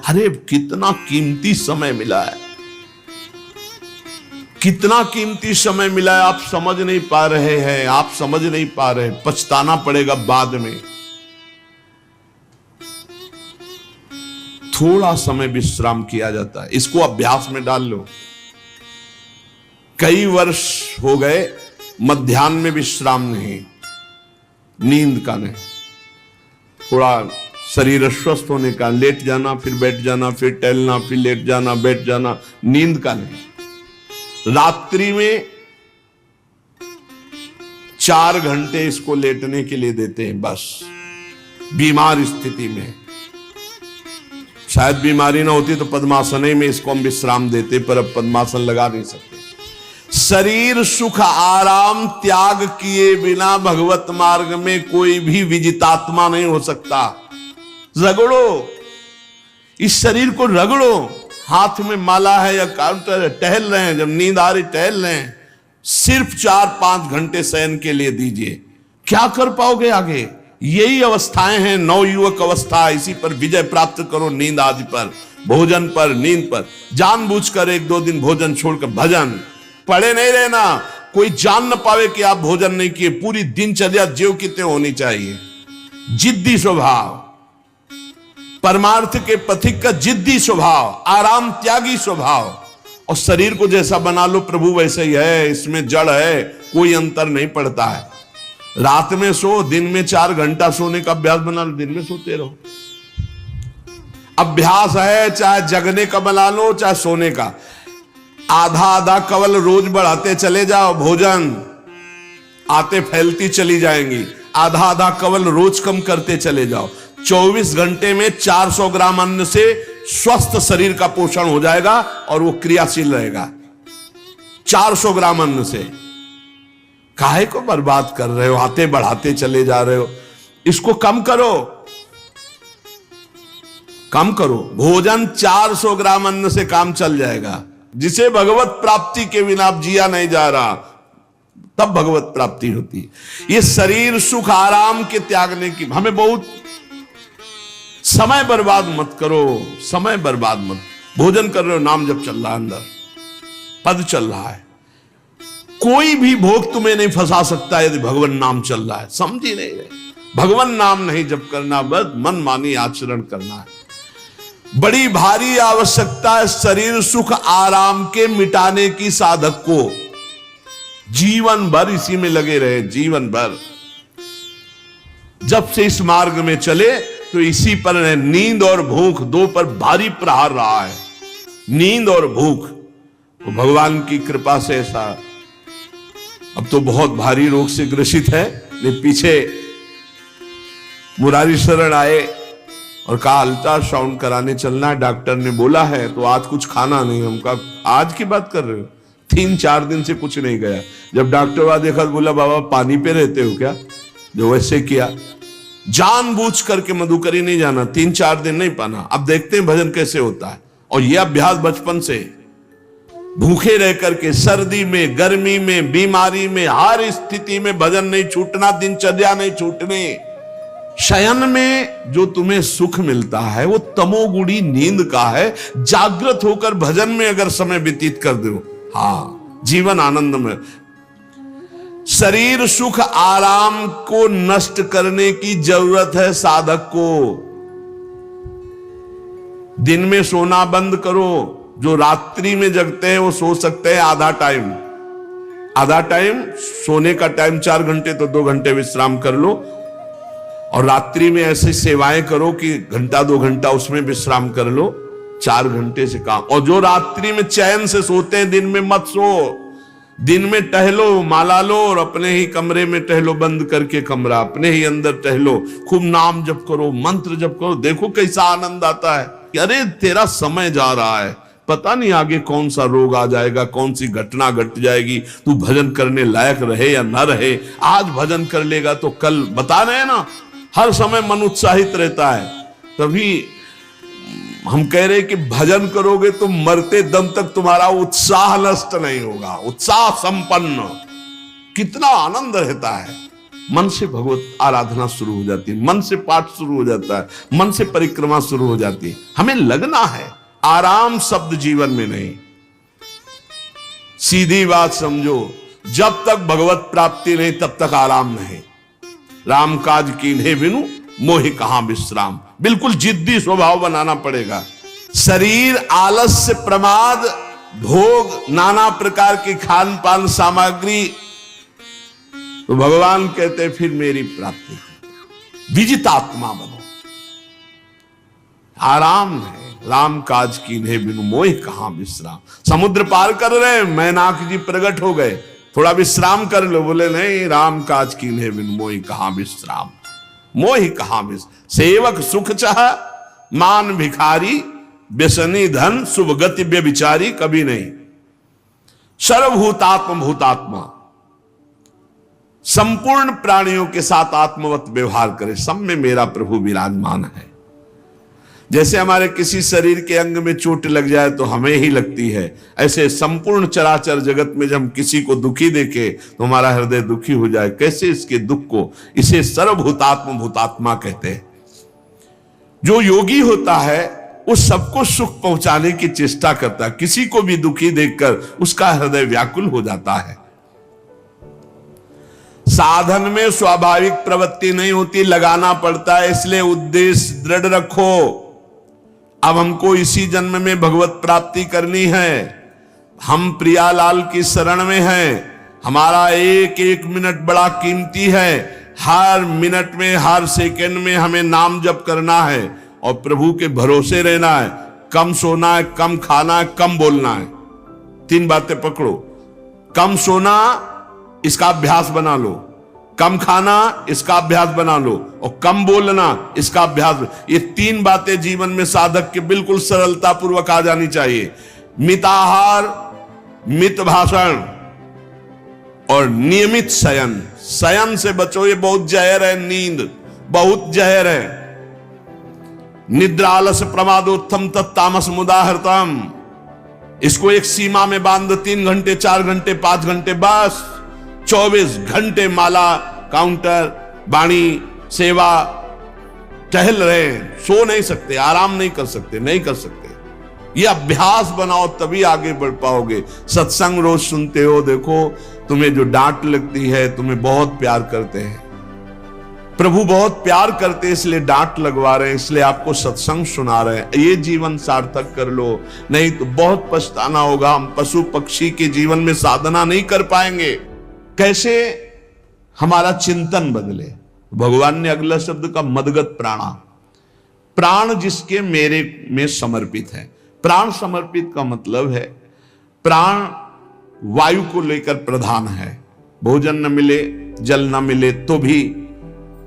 अरे कितना कीमती समय मिला है, कितना कीमती समय मिला है, आप समझ नहीं पा रहे हैं, आप समझ नहीं पा रहे, पछताना पड़ेगा बाद में। थोड़ा समय विश्राम किया जाता है, इसको अभ्यास में डाल लो। कई वर्ष हो गए मध्याह्न में विश्राम नहीं, नींद का नहीं, थोड़ा शरीर स्वस्थ होने का, लेट जाना फिर बैठ जाना, फिर टहलना, फिर लेट जाना बैठ जाना, नींद का नहीं। रात्रि में 4 घंटे इसको लेटने के लिए देते हैं बस। बीमार स्थिति में, शायद बीमारी ना होती तो पद्मासन में इसको हम विश्राम देते, पर अब पद्मासन लगा नहीं सकते। शरीर सुख आराम त्याग किए बिना भगवत मार्ग में कोई भी विजितात्मा नहीं हो सकता। रगड़ो, इस शरीर को रगड़ो, हाथ में माला है या काउंटर है, टहल रहे हैं, जब नींद आ रही टहल रहे हैं, सिर्फ 4-5 घंटे शयन के लिए दीजिए। क्या कर पाओगे आगे? यही अवस्थाएं हैं, नवयुवक अवस्था। इसी पर विजय प्राप्त करो, नींद आदि पर, भोजन पर, नींद पर। जानबूझकर 1-2 दिन भोजन छोड़कर भजन पड़े नहीं रहना, कोई जान न पावे कि आप भोजन नहीं किए। पूरी दिनचर्या ज्यों की त्यों होनी चाहिए। जिद्दी स्वभाव, परमार्थ के पथिक का जिद्दी स्वभाव, आराम त्यागी स्वभाव। और शरीर को जैसा बना लो प्रभु वैसे ही है, इसमें जड़ है, कोई अंतर नहीं पड़ता है। रात में सो, दिन में 4 घंटा सोने का अभ्यास बना लो, दिन में सोते रहो। अभ्यास है, चाहे जगने का बना लो चाहे सोने का। आधा आधा कवल रोज बढ़ाते चले जाओ, भोजन आते फैलती चली जाएंगी। आधा आधा कवल रोज कम करते चले जाओ। 24 घंटे में 400 ग्राम अन्न से स्वस्थ शरीर का पोषण हो जाएगा और वो क्रियाशील रहेगा। 400 ग्राम अन्न से काहे को बर्बाद कर रहे हो? आते बढ़ाते चले जा रहे हो। इसको कम करो, कम करो। भोजन 400 ग्राम अन्न से काम चल जाएगा। जिसे भगवत प्राप्ति के बिना जिया नहीं जा रहा, तब भगवत प्राप्ति होती है। ये शरीर सुख आराम के त्यागने की, हमें बहुत समय बर्बाद मत करो, समय बर्बाद मत। भोजन कर रहे हो, नाम जब चल रहा है, अंदर पद चल रहा है, कोई भी भोग तुम्हें नहीं फंसा सकता यदि भगवान नाम चल रहा है। समझ ही नहीं रहे, भगवान नाम नहीं जप करना, बस मन मानी आचरण करना है। बड़ी भारी आवश्यकता है शरीर सुख आराम के मिटाने की साधक को। जीवन भर इसी में लगे रहे, जीवन भर। जब से इस मार्ग में चले तो इसी पर है। नींद और भूख, 2 पर भारी प्रहार रहा है। नींद और भूख, तो भगवान की कृपा से ऐसा। अब तो बहुत भारी रोग से ग्रसित है। लेकिन पीछे मुरारी शरण आए और कहा अल्ट्रासाउंड कराने चलना है, डॉक्टर ने बोला है, तो आज कुछ खाना नहीं। हम कहा आज की बात कर रहे हो? 3-4 दिन से कुछ नहीं गया। जब डॉक्टर वहां देखा तो बोला बाबा पानी पे रहते हो क्या? जो वैसे किया, जानबूझ करके मधुकरी नहीं जाना, 3-4 दिन नहीं पाना। अब देखते हैं भजन कैसे होता है। और यह अभ्यास बचपन से, भूखे रह करके, सर्दी में, गर्मी में, बीमारी में, हर स्थिति में भजन नहीं छूटना, दिनचर्या नहीं छूटनी। शयन में जो तुम्हें सुख मिलता है वो तमोगुणी नींद का है। जागृत होकर भजन में अगर समय व्यतीत कर दो, हाँ, जीवन आनंद में। शरीर सुख आराम को नष्ट करने की जरूरत है साधक को। दिन में सोना बंद करो। जो रात्रि में जगते हैं वो सो सकते हैं आधा टाइम। आधा टाइम सोने का टाइम 4 घंटे, तो 2 घंटे विश्राम कर लो। और रात्रि में ऐसी सेवाएं करो कि 1-2 घंटा उसमें विश्राम कर लो। 4 घंटे से काम। और जो रात्रि में चैन से सोते हैं, दिन में मत सो। दिन में टहलो, माला लो और अपने ही कमरे में टहलो, बंद करके कमरा, अपने ही अंदर टहलो, खूब नाम जप करो, मंत्र जप करो। देखो कैसा आनंद आता है कि अरे तेरा समय जा रहा है, पता नहीं आगे कौन सा रोग आ जाएगा, कौन सी घटना घट जाएगी, तू भजन करने लायक रहे या ना रहे। आज भजन कर लेगा तो कल, बता रहे हैं ना, हर समय मन उत्साहित रहता है। तभी हम कह रहे कि भजन करोगे तो मरते दम तक तुम्हारा उत्साह नष्ट नहीं होगा, उत्साह संपन्न। कितना आनंद रहता है। मन से भगवत आराधना शुरू हो जाती है, मन से पाठ शुरू हो जाता है, मन से परिक्रमा शुरू हो जाती है। हमें लगना है, आराम शब्द जीवन में नहीं। सीधी बात समझो, जब तक भगवत प्राप्ति नहीं तब तक आराम नहीं। राम काज कीन्हे बिनु मोहि कहां विश्राम। बिल्कुल जिद्दी स्वभाव बनाना पड़ेगा। शरीर, आलस्य, प्रमाद, भोग, नाना प्रकार की खान पान सामग्री, तो भगवान कहते फिर मेरी प्राप्ति, विजितात्मा बनो। आराम है, राम काज कीन्हे बिनु मोहि कहां विश्राम। समुद्र पार कर रहे, मैनाक जी प्रकट हो गए, थोड़ा विश्राम कर लो। बोले नहीं, राम काज कीन्हे बिनु मोहि कहां विश्राम। मोहि कहां विश्राम। सेवक सुख चाह, मान भिखारी, व्यसनी धन, शुभ गति व्यभिचारी, कभी नहीं। सर्वभूतात्म भूतात्मा, संपूर्ण प्राणियों के साथ आत्मवत व्यवहार करे, सब में मेरा प्रभु विराजमान है। जैसे हमारे किसी शरीर के अंग में चोट लग जाए तो हमें ही लगती है, ऐसे संपूर्ण चराचर जगत में जब हम किसी को दुखी देखे तो हमारा हृदय दुखी हो जाए। कैसे इसके दुख को, इसे सर्वभूतात्म भूतात्मा कहते हैं। जो योगी होता है उस सबको सुख पहुंचाने की चेष्टा करता है, किसी को भी दुखी देखकर उसका हृदय व्याकुल हो जाता है। साधन में स्वाभाविक प्रवृत्ति नहीं होती, लगाना पड़ता है, इसलिए उद्देश्य दृढ़ रखो। अब हमको इसी जन्म में भगवत प्राप्ति करनी है। हम प्रियालाल की शरण में हैं। हमारा एक एक मिनट बड़ा कीमती है। हर मिनट में, हर सेकंड में हमें नाम जप करना है और प्रभु के भरोसे रहना है। कम सोना है, कम खाना है, कम बोलना है। तीन बातें पकड़ो। कम सोना, इसका अभ्यास बना लो। कम खाना, इसका अभ्यास बना लो। और कम बोलना, इसका अभ्यास। ये तीन बातें जीवन में साधक के बिल्कुल सरलता पूर्वक आ जानी चाहिए। मिताहार, मित भाषण और नियमित शयन। शयन से बचो, ये बहुत जहर है। नींद बहुत जहर है। निद्रा आलस प्रमादोत्थम तत्तामस मुदाहृतम। इसको एक सीमा में बांध दो। 3 घंटे, 4 घंटे, 5 घंटे, बस 24 घंटे माला, काउंटर, वाणी, सेवा, टहल रहे हैं। सो नहीं सकते, आराम नहीं कर सकते, नहीं कर सकते। ये अभ्यास बनाओ, तभी आगे बढ़ पाओगे। सत्संग रोज सुनते हो, देखो तुम्हें जो डांट लगती है, तुम्हें बहुत प्यार करते हैं। प्रभु बहुत प्यार करते हैं, इसलिए डांट लगवा रहे हैं, इसलिए आपको सत्संग सुना रहे हैं। ये जीवन सार्थक कर लो, नहीं तो बहुत पछताना होगा। हम पशु पक्षी के जीवन में साधना नहीं कर पाएंगे। कैसे हमारा चिंतन बदले। भगवान ने अगला शब्द का मदगत प्राणा। प्राण जिसके मेरे में समर्पित है। प्राण समर्पित का मतलब है प्राण वायु को लेकर प्रधान है। भोजन न मिले, जल न मिले तो भी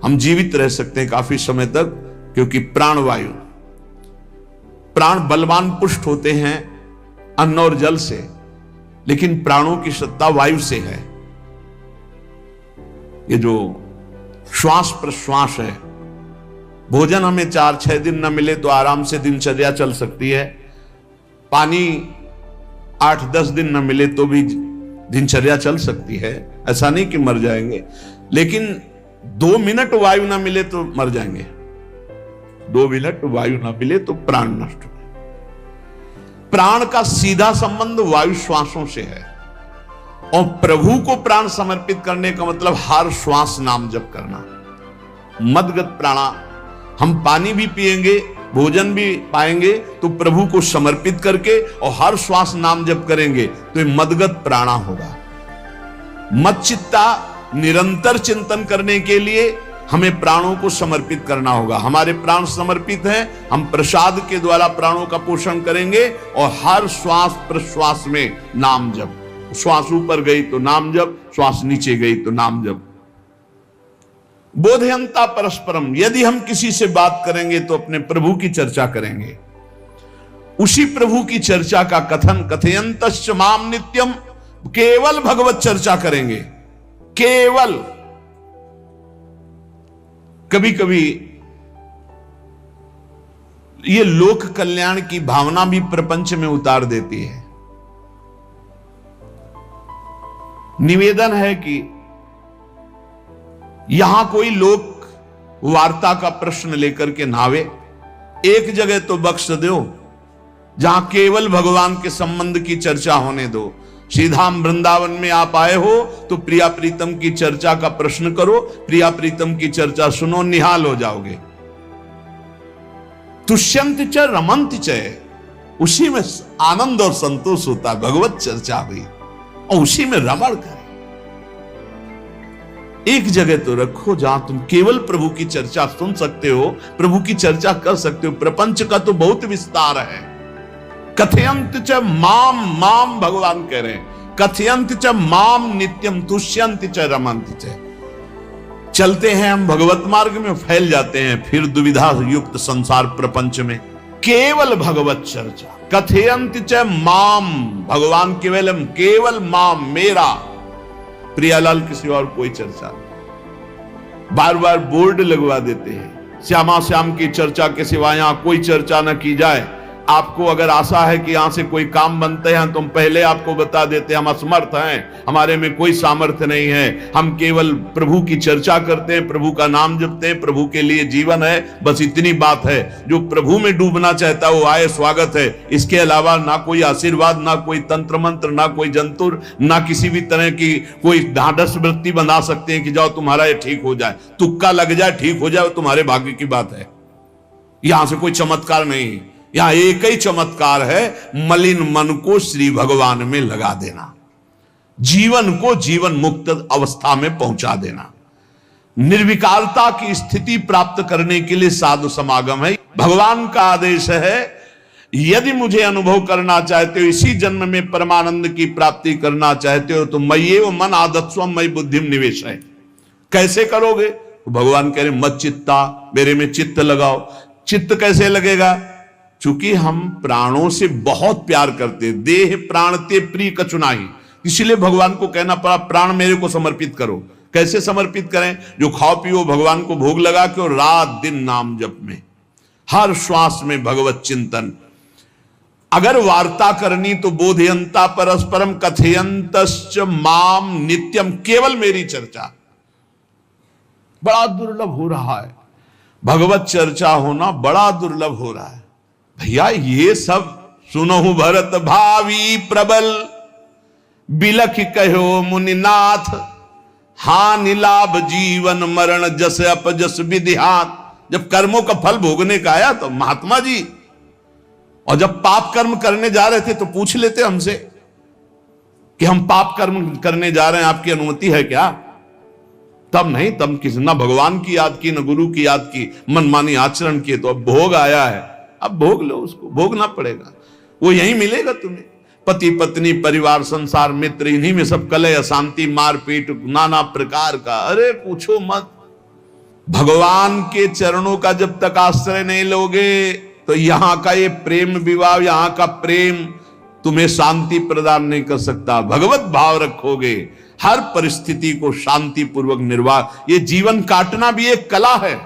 हम जीवित रह सकते हैं काफी समय तक, क्योंकि प्राण वायु। प्राण बलवान पुष्ट होते हैं अन्न और जल से, लेकिन प्राणों की सत्ता वायु से है। ये जो श्वास प्रश्वास है, भोजन हमें 4-6 दिन न मिले तो आराम से दिनचर्या चल सकती है। पानी 8-10 दिन न मिले तो भी दिनचर्या चल सकती है। ऐसा नहीं कि मर जाएंगे, लेकिन 2 मिनट वायु ना मिले तो मर जाएंगे। 2 मिनट वायु ना मिले तो प्राण नष्ट हो। प्राण का सीधा संबंध वायु श्वासों से है। और प्रभु को प्राण समर्पित करने का मतलब हर श्वास नाम जप करना। मदगत प्राणा। हम पानी भी पिएंगे, भोजन भी पाएंगे तो प्रभु को समर्पित करके और हर श्वास नाम जप करेंगे तो ये मदगत प्राणा होगा। मत चित्ता, निरंतर चिंतन करने के लिए हमें प्राणों को समर्पित करना होगा। हमारे प्राण समर्पित हैं, हम प्रसाद के द्वारा प्राणों का पोषण करेंगे और हर श्वास प्रश्वास में नाम जप। श्वास ऊपर गई तो नाम जप, श्वास नीचे गई तो नाम जप। बोधयंता परस्परम। यदि हम किसी से बात करेंगे तो अपने प्रभु की चर्चा करेंगे। उसी प्रभु की चर्चा का कथन, कथयंतश्च माम नित्यम, केवल भगवत चर्चा करेंगे। केवल। कभी कभी ये लोक कल्याण की भावना भी प्रपंच में उतार देती है। निवेदन है कि यहां कोई लोक वार्ता का प्रश्न लेकर के नावे, एक जगह तो बख्श दो जहां केवल भगवान के संबंध की चर्चा होने दो। श्रीधाम वृंदावन में आप आए हो तो प्रिया प्रीतम की चर्चा का प्रश्न करो, प्रिया प्रीतम की चर्चा सुनो, निहाल हो जाओगे। तुष्यंत च रमंत च, उसी में आनंद और संतोष होता, भगवत चर्चा हुई और उसी में रमण करें। एक जगह तो रखो जहां तुम केवल प्रभु की चर्चा सुन सकते हो, प्रभु की चर्चा कर सकते हो। प्रपंच का तो बहुत विस्तार है। कथयंत च माम, माम भगवान कह रहे हैं, कथयंत च माम नित्यम तुष्यंत च रमंत च। चलते हैं हम भगवत मार्ग में, फैल जाते हैं फिर दुविधा युक्त संसार प्रपंच में। केवल भगवत चर्चा, कथयंत च माम, भगवान केवलम, केवल माम, मेरा, प्रियालाल के सिवा और कोई चर्चा नहीं। बार बार बोर्ड लगवा देते हैं, श्यामा श्याम की चर्चा के सिवा यहां कोई चर्चा न की जाए। आपको अगर आशा है कि यहां से कोई काम बनते हैं तो हम पहले आपको बता देते हैं, हम असमर्थ हैं, हमारे में कोई सामर्थ्य नहीं है। हम केवल प्रभु की चर्चा करते हैं, प्रभु का नाम जपते हैं, प्रभु के लिए जीवन है, बस इतनी बात है। जो प्रभु में डूबना चाहता है वो आए, स्वागत है। इसके अलावा ना कोई आशीर्वाद, ना कोई तंत्र मंत्र, ना कोई जंतुर, ना किसी भी तरह की कोई ढांढस वृत्ति बना सकते हैं कि जाओ तुम्हारा ये ठीक हो जाए, तुक्का लग जाए, ठीक हो जाए, तुम्हारे भाग्य की बात है। यहां से कोई चमत्कार नहीं, यहां एक ही चमत्कार है, मलिन मन को श्री भगवान में लगा देना, जीवन को जीवन मुक्त अवस्था में पहुंचा देना। निर्विकारता की स्थिति प्राप्त करने के लिए साधु समागम है। भगवान का आदेश है, यदि मुझे अनुभव करना चाहते हो, इसी जन्म में परमानंद की प्राप्ति करना चाहते हो तो मय्येव मन आदत्स्वम मयि बुद्धिम निवेश है। कैसे करोगे? तो भगवान कह रहे मत चित्ता, मेरे में चित्त लगाओ। चित्त कैसे लगेगा? चूंकि हम प्राणों से बहुत प्यार करते, देह प्राण ते प्रिय कछुनाई, इसलिए भगवान को कहना पड़ा प्राण मेरे को समर्पित करो। कैसे समर्पित करें? जो खाओ पियो भगवान को भोग लगा के और रात दिन नाम जप में, हर श्वास में भगवत चिंतन। अगर वार्ता करनी तो बोधयंता परस्परम कथयंतश्च माम नित्यम, केवल मेरी चर्चा। बड़ा दुर्लभ हो रहा है, भगवत चर्चा होना बड़ा दुर्लभ हो रहा है। भैया ये सब सुनहु भरत भावी प्रबल, बिलख कहो मुनिनाथ, हानि लाभ जीवन मरण जस अपजस विधिहात। जब कर्मों का फल भोगने का आया तो महात्मा जी, और जब पाप कर्म करने जा रहे थे तो पूछ लेते हमसे कि हम पाप कर्म करने जा रहे हैं, आपकी अनुमति है क्या? तब नहीं, तब किसी न भगवान की याद की न गुरु की याद की, मनमानी आचरण किए। तो अब भोग आया है, अब भोग लो, उसको भोगना पड़ेगा, वो यहीं मिलेगा तुम्हें। पति पत्नी परिवार संसार मित्र, इन्हीं में सब कलह अशांति मारपीट नाना प्रकार का, अरे पूछो मत। भगवान के चरणों का जब तक आश्रय नहीं लोगे तो यहां का ये प्रेम विवाह, यहां का प्रेम तुम्हें शांति प्रदान नहीं कर सकता। भगवत भाव रखोगे, हर परिस्थिति को शांति पूर्वक निर्वाह। ये जीवन काटना भी एक कला है।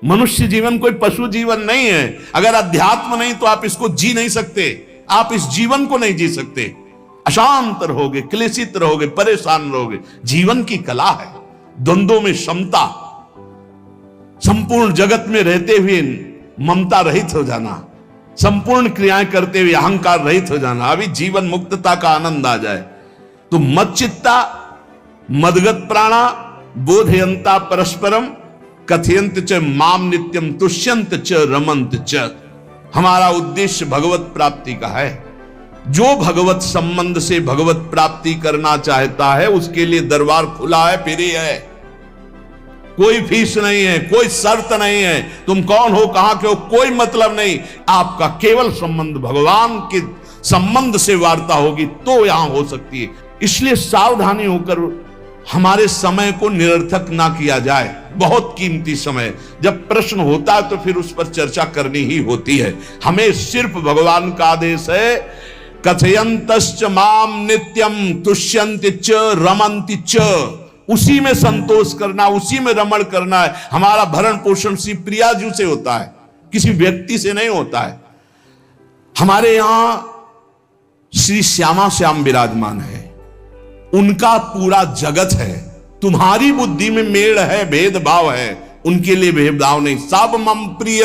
मनुष्य जीवन कोई पशु जीवन नहीं है। अगर अध्यात्म नहीं तो आप इसको जी नहीं सकते, आप इस जीवन को नहीं जी सकते। अशांत रहोगे, क्लेशित रहोगे, परेशान रहोगे। जीवन की कला है द्वंद्वों में समता, संपूर्ण जगत में रहते हुए ममता रहित हो जाना, संपूर्ण क्रियाएं करते हुए अहंकार रहित हो जाना, अभी जीवन मुक्तता का आनंद आ जाए। तो मच्चित्ता मदगत प्राणा बोधयंता परस्परम कथयंत च माम नित्यम तुष्यंत च रमंत च। हमारा उद्देश्य भगवत प्राप्ति का है। जो भगवत संबंध से भगवत प्राप्ति करना चाहता है उसके लिए दरबार खुला है, फ्री है, कोई फीस नहीं है, कोई शर्त नहीं है। तुम कौन हो, कहां के हो, कोई मतलब नहीं। आपका केवल संबंध भगवान के संबंध से वार्ता होगी तो यहां हो सकती है। इसलिए सावधानी होकर हमारे समय को निरर्थक ना किया जाए। बहुत कीमती समय, जब प्रश्न होता है तो फिर उस पर चर्चा करनी ही होती है। हमें सिर्फ भगवान का आदेश है, कथयंतश्च माम नित्यम तुष्यन्ति च रमन्ति च। उसी में संतोष करना, उसी में रमण करना है। हमारा भरण पोषण श्री प्रिया जी से होता है, किसी व्यक्ति से नहीं होता है। हमारे यहां श्री श्यामा श्याम विराजमान है, उनका पूरा जगत है। तुम्हारी बुद्धि में मेड़ है, भेदभाव है, उनके लिए भेदभाव नहीं। सब मम प्रिय,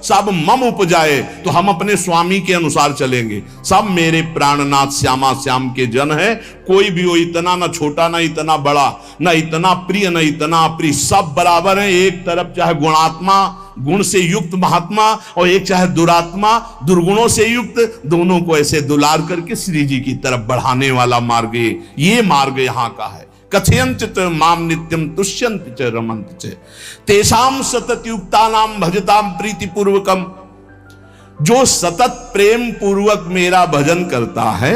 सब मम उपजाए, तो हम अपने स्वामी के अनुसार चलेंगे। सब मेरे प्राणनाथ श्यामा श्याम के जन है, कोई भी हो, इतना ना छोटा ना इतना बड़ा, ना इतना प्रिय ना इतना अप्रिय, सब बराबर है। एक तरफ चाहे गुणात्मा, गुण से युक्त महात्मा, और एक चाहे दुरात्मा, दुर्गुणों से युक्त, दोनों को ऐसे दुलार करके श्री जी की तरफ बढ़ाने वाला मार्ग, ये मार्ग यहाँ का है। कथयंत माम नित्यम तुष्यंत च रमंत च तेषाम सतत युक्तानाम भजताम प्रीति पूर्वकम। जो सतत प्रेम पूर्वक मेरा भजन करता है,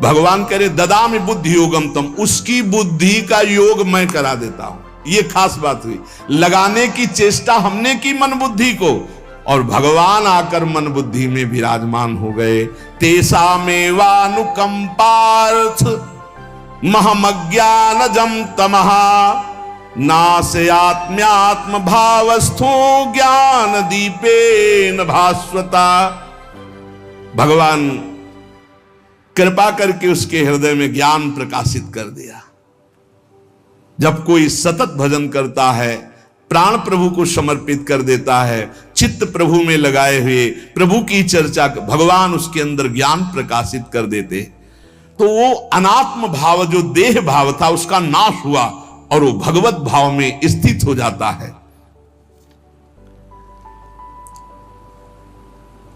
भगवान करे ददामि बुद्धि योगम तम, उसकी बुद्धि का योग मैं करा देता हूं। ये खास बात हुई, लगाने की चेष्टा हमने की मन बुद्धि को, और भगवान आकर मन बुद्धि में विराजमान हो गए। तेषामेवानुकंपार्थ महमज्ञानजं तमः नास्यात्म्यात्म भावस्थो ज्ञान दीपेन भास्वता। भगवान कृपा करके उसके हृदय में ज्ञान प्रकाशित कर दिया। जब कोई सतत भजन करता है, प्राण प्रभु को समर्पित कर देता है, चित्त प्रभु में लगाए हुए प्रभु की चर्चा, भगवान उसके अंदर ज्ञान प्रकाशित कर देते, तो वो अनात्म भाव जो देह भाव था उसका नाश हुआ और वो भगवत भाव में स्थित हो जाता है।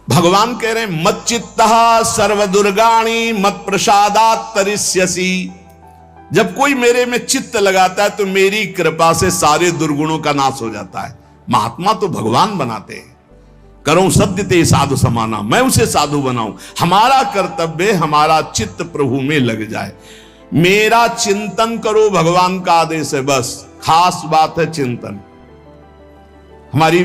भगवान कह रहे हैं मत चित्तः सर्वदुर्गाणि मत प्रसादात् तरिष्यसि। जब कोई मेरे में चित्त लगाता है तो मेरी कृपा से सारे दुर्गुणों का नाश हो जाता है। महात्मा तो भगवान बनाते हैं। करो सत्य ते साधु समाना, मैं उसे साधु बनाऊं। हमारा कर्तव्य, हमारा चित्त प्रभु में लग जाए। मेरा चिंतन करो, भगवान का आदेश है, बस खास बात है चिंतन। हमारी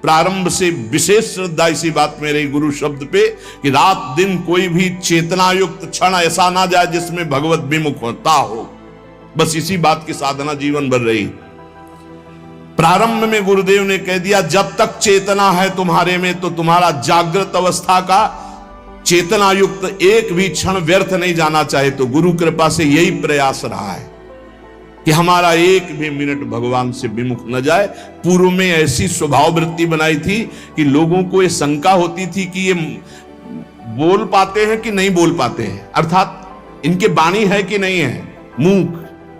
प्रारंभ से विशेष श्रद्धा इसी बात में रही गुरु शब्द पे कि रात दिन कोई भी चेतना युक्त क्षण ऐसा ना जाए जिसमें भगवत विमुखता हो। बस इसी बात की साधना जीवन भर रही। प्रारंभ में गुरुदेव ने कह दिया जब तक चेतना है तुम्हारे में तो तुम्हारा जागृत अवस्था का चेतना युक्त एक भी क्षण व्यर्थ नहीं जाना चाहे। तो गुरु कृपा से यही प्रयास रहा है कि हमारा एक भी मिनट भगवान से विमुख न जाए। पूर्व में ऐसी स्वभाव वृत्ति बनाई थी कि लोगों को ये शंका होती थी कि ये बोल पाते हैं कि नहीं बोल पाते हैं, अर्थात इनके वाणी है कि नहीं है, मूक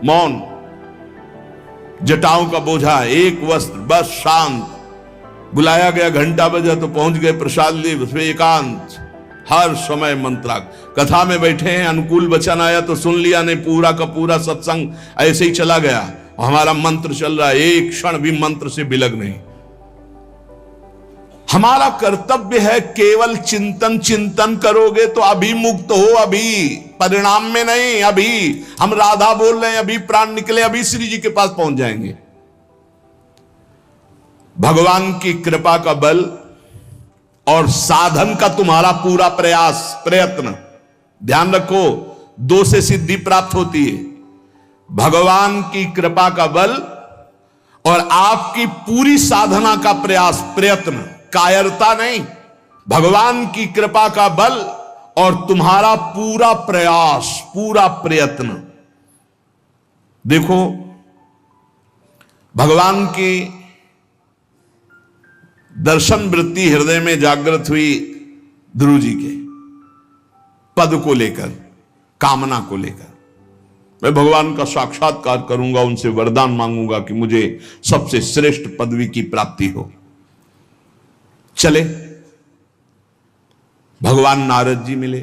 मौन, जटाओं का बोझा, एक वस्त्र, बस शांत। बुलाया गया, घंटा बजा तो पहुंच गए, प्रसाद लिए, उसमें एकांत, हर समय मंत्राग। कथा में बैठे हैं, अनुकूल वचन आया तो सुन लिया, नहीं पूरा का पूरा सत्संग ऐसे ही चला गया। हमारा मंत्र चल रहा है, एक क्षण भी मंत्र से बिलग नहीं। हमारा कर्तव्य है केवल चिंतन करोगे तो अभी मुक्त हो, अभी परिणाम में नहीं। अभी हम राधा बोल रहे हैं, अभी प्राण निकले, अभी श्री जी के पास पहुंच जाएंगे। भगवान की कृपा का बल और साधन का तुम्हारा पूरा प्रयास प्रयत्न, ध्यान रखो, दो से सिद्धि प्राप्त होती है। भगवान की कृपा का बल और आपकी पूरी साधना का प्रयास प्रयत्न, कायरता नहीं। भगवान की कृपा का बल और तुम्हारा पूरा प्रयास, पूरा प्रयत्न। देखो भगवान की दर्शन वृत्ति हृदय में जागृत हुई ध्रुव जी के पद को लेकर, कामना को लेकर। मैं भगवान का साक्षात्कार करूंगा, उनसे वरदान मांगूंगा कि मुझे सबसे श्रेष्ठ पदवी की प्राप्ति हो। चले, भगवान नारद जी मिले।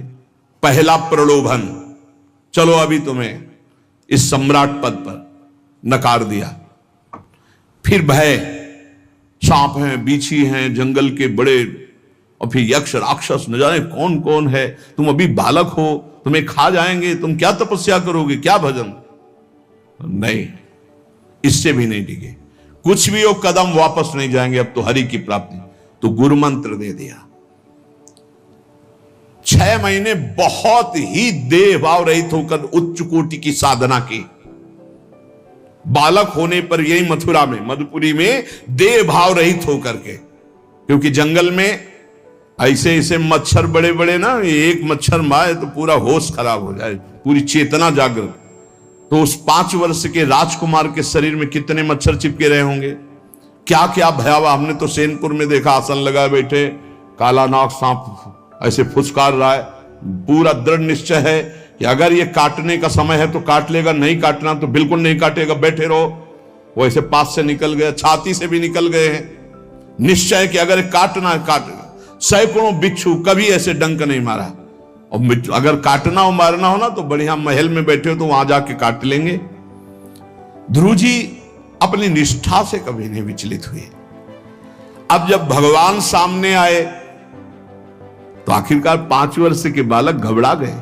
पहला प्रलोभन, चलो अभी तुम्हें इस सम्राट पद पर नकार दिया। फिर भय, सांप हैं, बीछी हैं, जंगल के बड़े, और फिर यक्ष राक्षस, न जाने कौन कौन है। तुम अभी बालक हो, तुम्हें खा जाएंगे, तुम क्या तपस्या करोगे, क्या भजन। नहीं, इससे भी नहीं डिगे, कुछ भी हो, कदम वापस नहीं जाएंगे, अब तो हरि की प्राप्ति। तो गुरु मंत्र दे दिया। 6 महीने बहुत ही देह भाव रहित होकर उच्च कोटि की साधना की। बालक होने पर यही मथुरा में, मधुपुरी में देह भाव रहित होकर के, क्योंकि जंगल में ऐसे ऐसे मच्छर बड़े बड़े ना, एक मच्छर मारे तो पूरा होश खराब हो जाए, पूरी चेतना जागृत। तो उस 5 वर्ष के राजकुमार के शरीर में कितने मच्छर चिपके रहे होंगे, क्या क्या भयावह। हमने तो सेनपुर में देखा, आसन लगाए बैठे, काला नाग सांप ऐसे फुसकार रहा है। पूरा दृढ़ निश्चय है कि अगर ये काटने का समय है तो काट लेगा, नहीं काटना तो बिल्कुल नहीं काटेगा, बैठे रहो। वो ऐसे पास से निकल गए, छाती से भी निकल गए हैं। निश्चय कि अगर काटना है काटना। सैकड़ों बिच्छू कभी ऐसे डंक नहीं मारा। और अगर काटना हो मारना हो ना तो बढ़िया महल में बैठे हो तो वहां जाके काट लेंगे। ध्रुव जी अपनी निष्ठा से कभी नहीं विचलित हुए। अब जब भगवान सामने आए तो आखिरकार 5 वर्ष के बालक घबरा गए।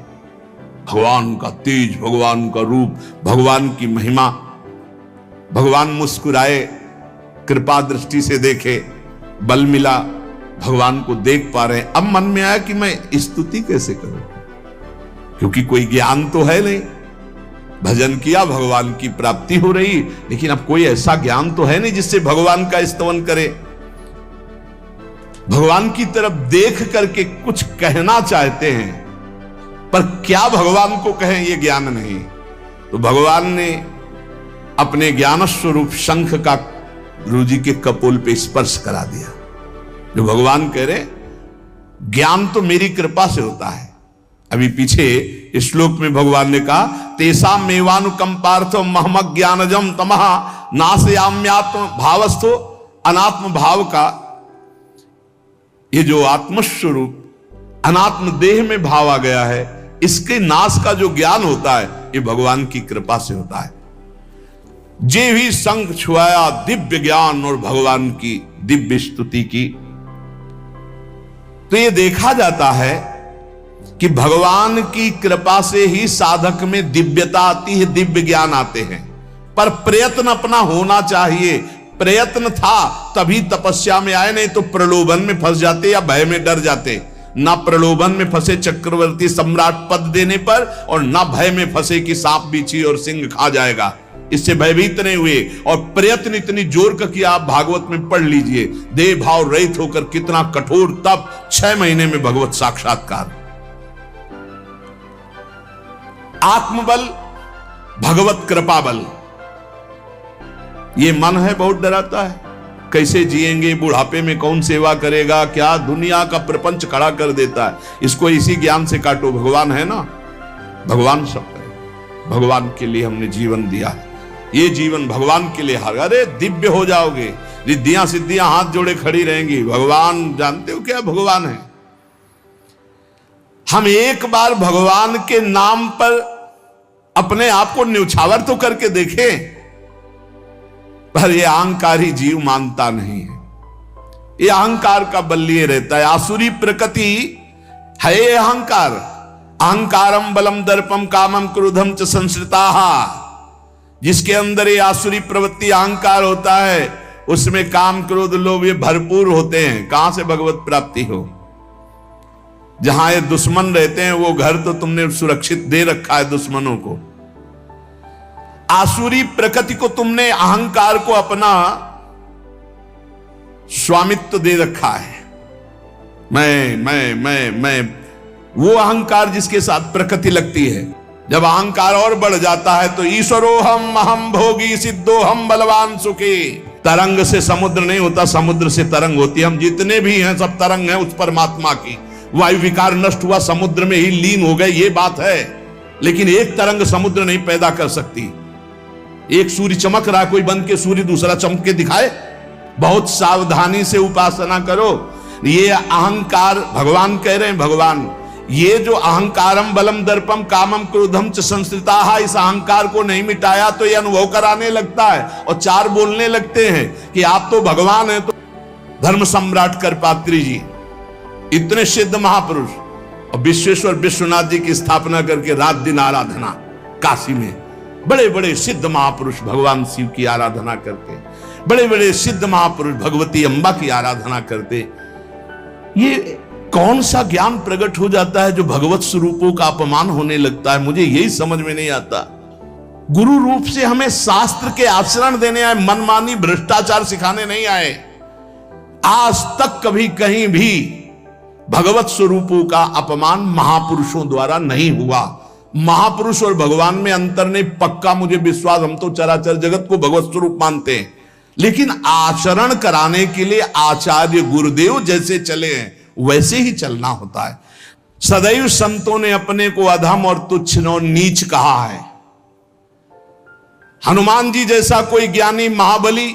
भगवान का तेज, भगवान का रूप, भगवान की महिमा। भगवान मुस्कुराए, कृपा दृष्टि से देखे, बल मिला, भगवान को देख पा रहे हैं। अब मन में आया कि मैं स्तुति कैसे करूं, क्योंकि कोई ज्ञान तो है नहीं। भजन किया, भगवान की प्राप्ति हो रही, लेकिन अब कोई ऐसा ज्ञान तो है नहीं जिससे भगवान का स्तवन करे। भगवान की तरफ देख करके कुछ कहना चाहते हैं, पर क्या भगवान को कहें ये ज्ञान नहीं। तो भगवान ने अपने ज्ञान स्वरूप शंख का ध्रुव जी के कपोल पे स्पर्श करा दिया। जो भगवान कह रहे, ज्ञान तो मेरी कृपा से होता है। अभी पीछे इस श्लोक में भगवान ने कहा, तेसा मेवानुकंपार्थ महमक ज्ञानजम तमह नाशयाम्यात्म भावस्थो। अनात्म भाव का ये जो आत्मस्वरूप अनात्म देह में भाव आ गया है, इसके नाश का जो ज्ञान होता है ये भगवान की कृपा से होता है। जे भी संग छुआया दिव्य ज्ञान और भगवान की दिव्य स्तुति की। तो ये देखा जाता है कि भगवान की कृपा से ही साधक में दिव्यता आती है, दिव्य ज्ञान आते हैं। पर प्रयत्न अपना होना चाहिए। प्रयत्न था तभी तपस्या में आए, नहीं तो प्रलोभन में फंस जाते या भय में डर जाते। ना प्रलोभन में फंसे चक्रवर्ती सम्राट पद देने पर, और ना भय में फंसे कि सांप बिच्छी और सिंह खा जाएगा, इससे भयभीत नहीं हुए। और प्रयत्न इतनी जोर का किया, आप भागवत में पढ़ लीजिए, देह भाव रहित होकर कितना कठोर तप, 6 महीने में भगवत साक्षात्कार। आत्मबल, भगवत कृपा बल। ये मन है बहुत डराता है, कैसे जिएंगे, बुढ़ापे में कौन सेवा करेगा, क्या दुनिया का प्रपंच खड़ा कर देता है। इसको इसी ज्ञान से काटो। भगवान है ना, भगवान सब करे। भगवान के लिए हमने जीवन दिया है, ये जीवन भगवान के लिए हार। अरे दिव्य हो जाओगे, रिद्धियां सिद्धियां हाथ जोड़े खड़ी रहेंगी। भगवान जानते हो क्या भगवान है। हम एक बार भगवान के नाम पर अपने आप को न्यौछावर तो करके देखें, पर यह अहंकारी जीव मानता नहीं है। ये अहंकार का बल लिए रहता है। आसुरी प्रकृति है ये अहंकार। अहंकारम बलम दर्पम कामम क्रोधम च संश्रिताः। जिसके अंदर ये आसुरी प्रवृत्ति अहंकार होता है, उसमें काम क्रोध लोभ ये भरपूर होते हैं। कहां से भगवत प्राप्ति हो। जहां ये दुश्मन रहते हैं वो घर तो तुमने सुरक्षित दे रखा है दुश्मनों को। आसुरी प्रकृति को तुमने, अहंकार को अपना स्वामित्व दे रखा है। मैं वो अहंकार जिसके साथ प्रकृति लगती है। जब अहंकार और बढ़ जाता है तो ईश्वरोहम अहम भोगी सिद्धोहम बलवान सुखी। तरंग से समुद्र नहीं होता, समुद्र से तरंग होती है। हम जितने भी हैं सब तरंग हैं उस परमात्मा की। वायु विकार नष्ट हुआ, समुद्र में ही लीन हो गए, ये बात है। लेकिन एक तरंग समुद्र नहीं पैदा कर सकती। एक सूर्य चमक रहा, कोई बन के सूर्य दूसरा चमक के दिखाए। बहुत सावधानी से उपासना करो। ये अहंकार, भगवान कह रहे हैं, भगवान ये जो अहंकारम बलम दर्पम कामम क्रोधम च संश्रिताः, इस अहंकार को नहीं मिटाया तो ये अनुभव कराने लगता है और 4 बोलने लगते हैं कि आप तो भगवान हैं। तो धर्म सम्राट करपात्री जी इतने सिद्ध महापुरुष, और विश्वेश्वर विश्वनाथ जी की स्थापना करके रात दिन आराधना काशी में। बड़े बड़े सिद्ध महापुरुष भगवान शिव की आराधना करते, बड़े बड़े सिद्ध महापुरुष भगवती अम्बा की आराधना करते। ये कौन सा ज्ञान प्रकट हो जाता है जो भगवत स्वरूपों का अपमान होने लगता है। मुझे यही समझ में नहीं आता। गुरु रूप से हमें शास्त्र के आचरण देने आए, मनमानी भ्रष्टाचार सिखाने नहीं आए। आज तक कभी कहीं भी भगवत स्वरूपों का अपमान महापुरुषों द्वारा नहीं हुआ। महापुरुष और भगवान में अंतर नहीं, पक्का मुझे विश्वास, हम तो चराचर जगत को भगवत स्वरूप मानते हैं, लेकिन आचरण कराने के लिए आचार्य गुरुदेव जैसे चले हैं वैसे ही चलना होता है। सदैव संतों ने अपने को अधम और तुच्छ और नीच कहा है। हनुमान जी जैसा कोई ज्ञानी, महाबली,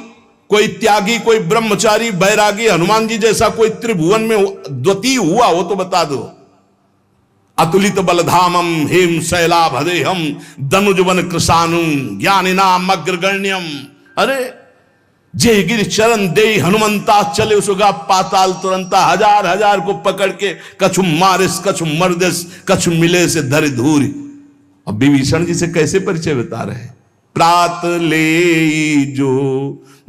कोई त्यागी, कोई ब्रह्मचारी, बैरागी, हनुमान जी जैसा कोई त्रिभुवन में द्वितीय हुआ हो तो बता दो। अतुलित बलधामम हेम शैलाभदेहम दनुजवन कृशानुम ज्ञानिनाम अग्रगण्यम। अरे जय गिर चरण दे हनुमंता चले सुगा पाताल तुरंता, हजार हजार को पकड़ के कछु मारिस कछु मर्दिस कछु मिले से धरि धूरी। अब विभीषण जी से कैसे परिचय बता रहे हैं। प्रात ले जो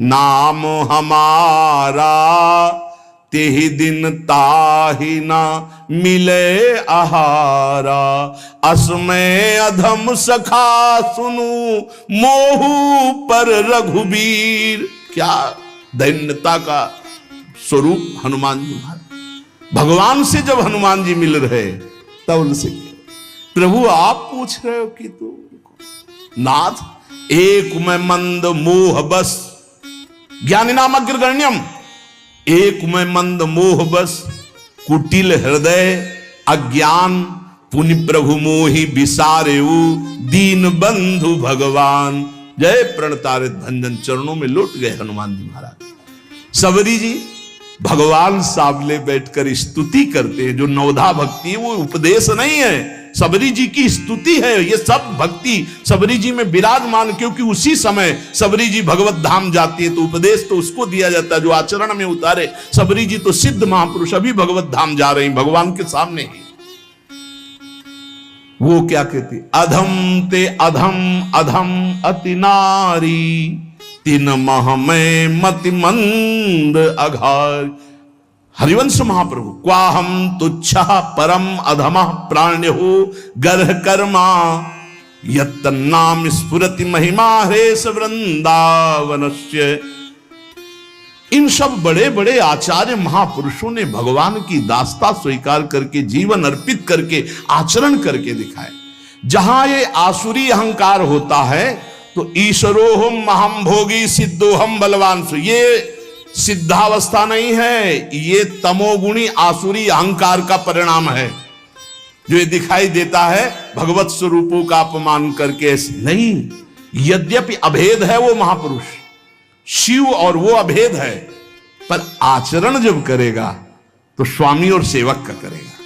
नाम हमारा तेहि दिन ताहि ना मिले आहारा। असमय अधम सखा सुनु मोहु पर रघुबीर। क्या दैन्यता का स्वरूप हनुमान जी महाराज। भगवान से जब हनुमान जी मिल रहे तब उनसे प्रभु आप पूछ रहे हो कि तू नाथ एक में मंद मोह बस ज्ञानी नाम अग्रगण्यम। एक में मंद मोह बस कुटिल हृदय अज्ञान पुनि प्रभु मोहि विसारेऊ दीन बंधु भगवान। जय प्रणतारित भंजन चरणों में लौट गए हनुमान जी महाराज। सबरी जी भगवान सामने बैठकर स्तुति करते हैं। जो नवधा भक्ति है वो उपदेश नहीं है, सबरी जी की स्तुति है। ये सब भक्ति सबरी जी में विराजमान, क्योंकि उसी समय सबरी जी भगवत धाम जाती है तो उपदेश तो उसको दिया जाता है जो आचरण में उतारे। सबरी जी तो सिद्ध महापुरुष अभी भगवत धाम जा रहे हैं भगवान के सामने ही। वो क्या कहती, अधम ते अधम अधम अति नारी तीन मह में मति मंद अघार। हरिवंश महाप्रभु क्वाहम तुच्छा परम अधम प्राण्यो गर्ह कर्मा यत्तन्नाम स्फुरति महिमा हरेश वृंदावनस्य। इन सब बड़े बड़े आचार्य महापुरुषों ने भगवान की दास्ता स्वीकार करके जीवन अर्पित करके आचरण करके दिखाए। जहां ये आसुरी अहंकार होता है तो ईश्वरोहम महम भोगी सिद्धोहम बलवान, ये सिद्धावस्था नहीं है, ये तमोगुणी आसुरी अहंकार का परिणाम है जो ये दिखाई देता है भगवत स्वरूपों का अपमान करके। नहीं, यद्यपि अभेद है वो महापुरुष शिव और वो अभेद है, पर आचरण जब करेगा तो स्वामी और सेवक का करेगा।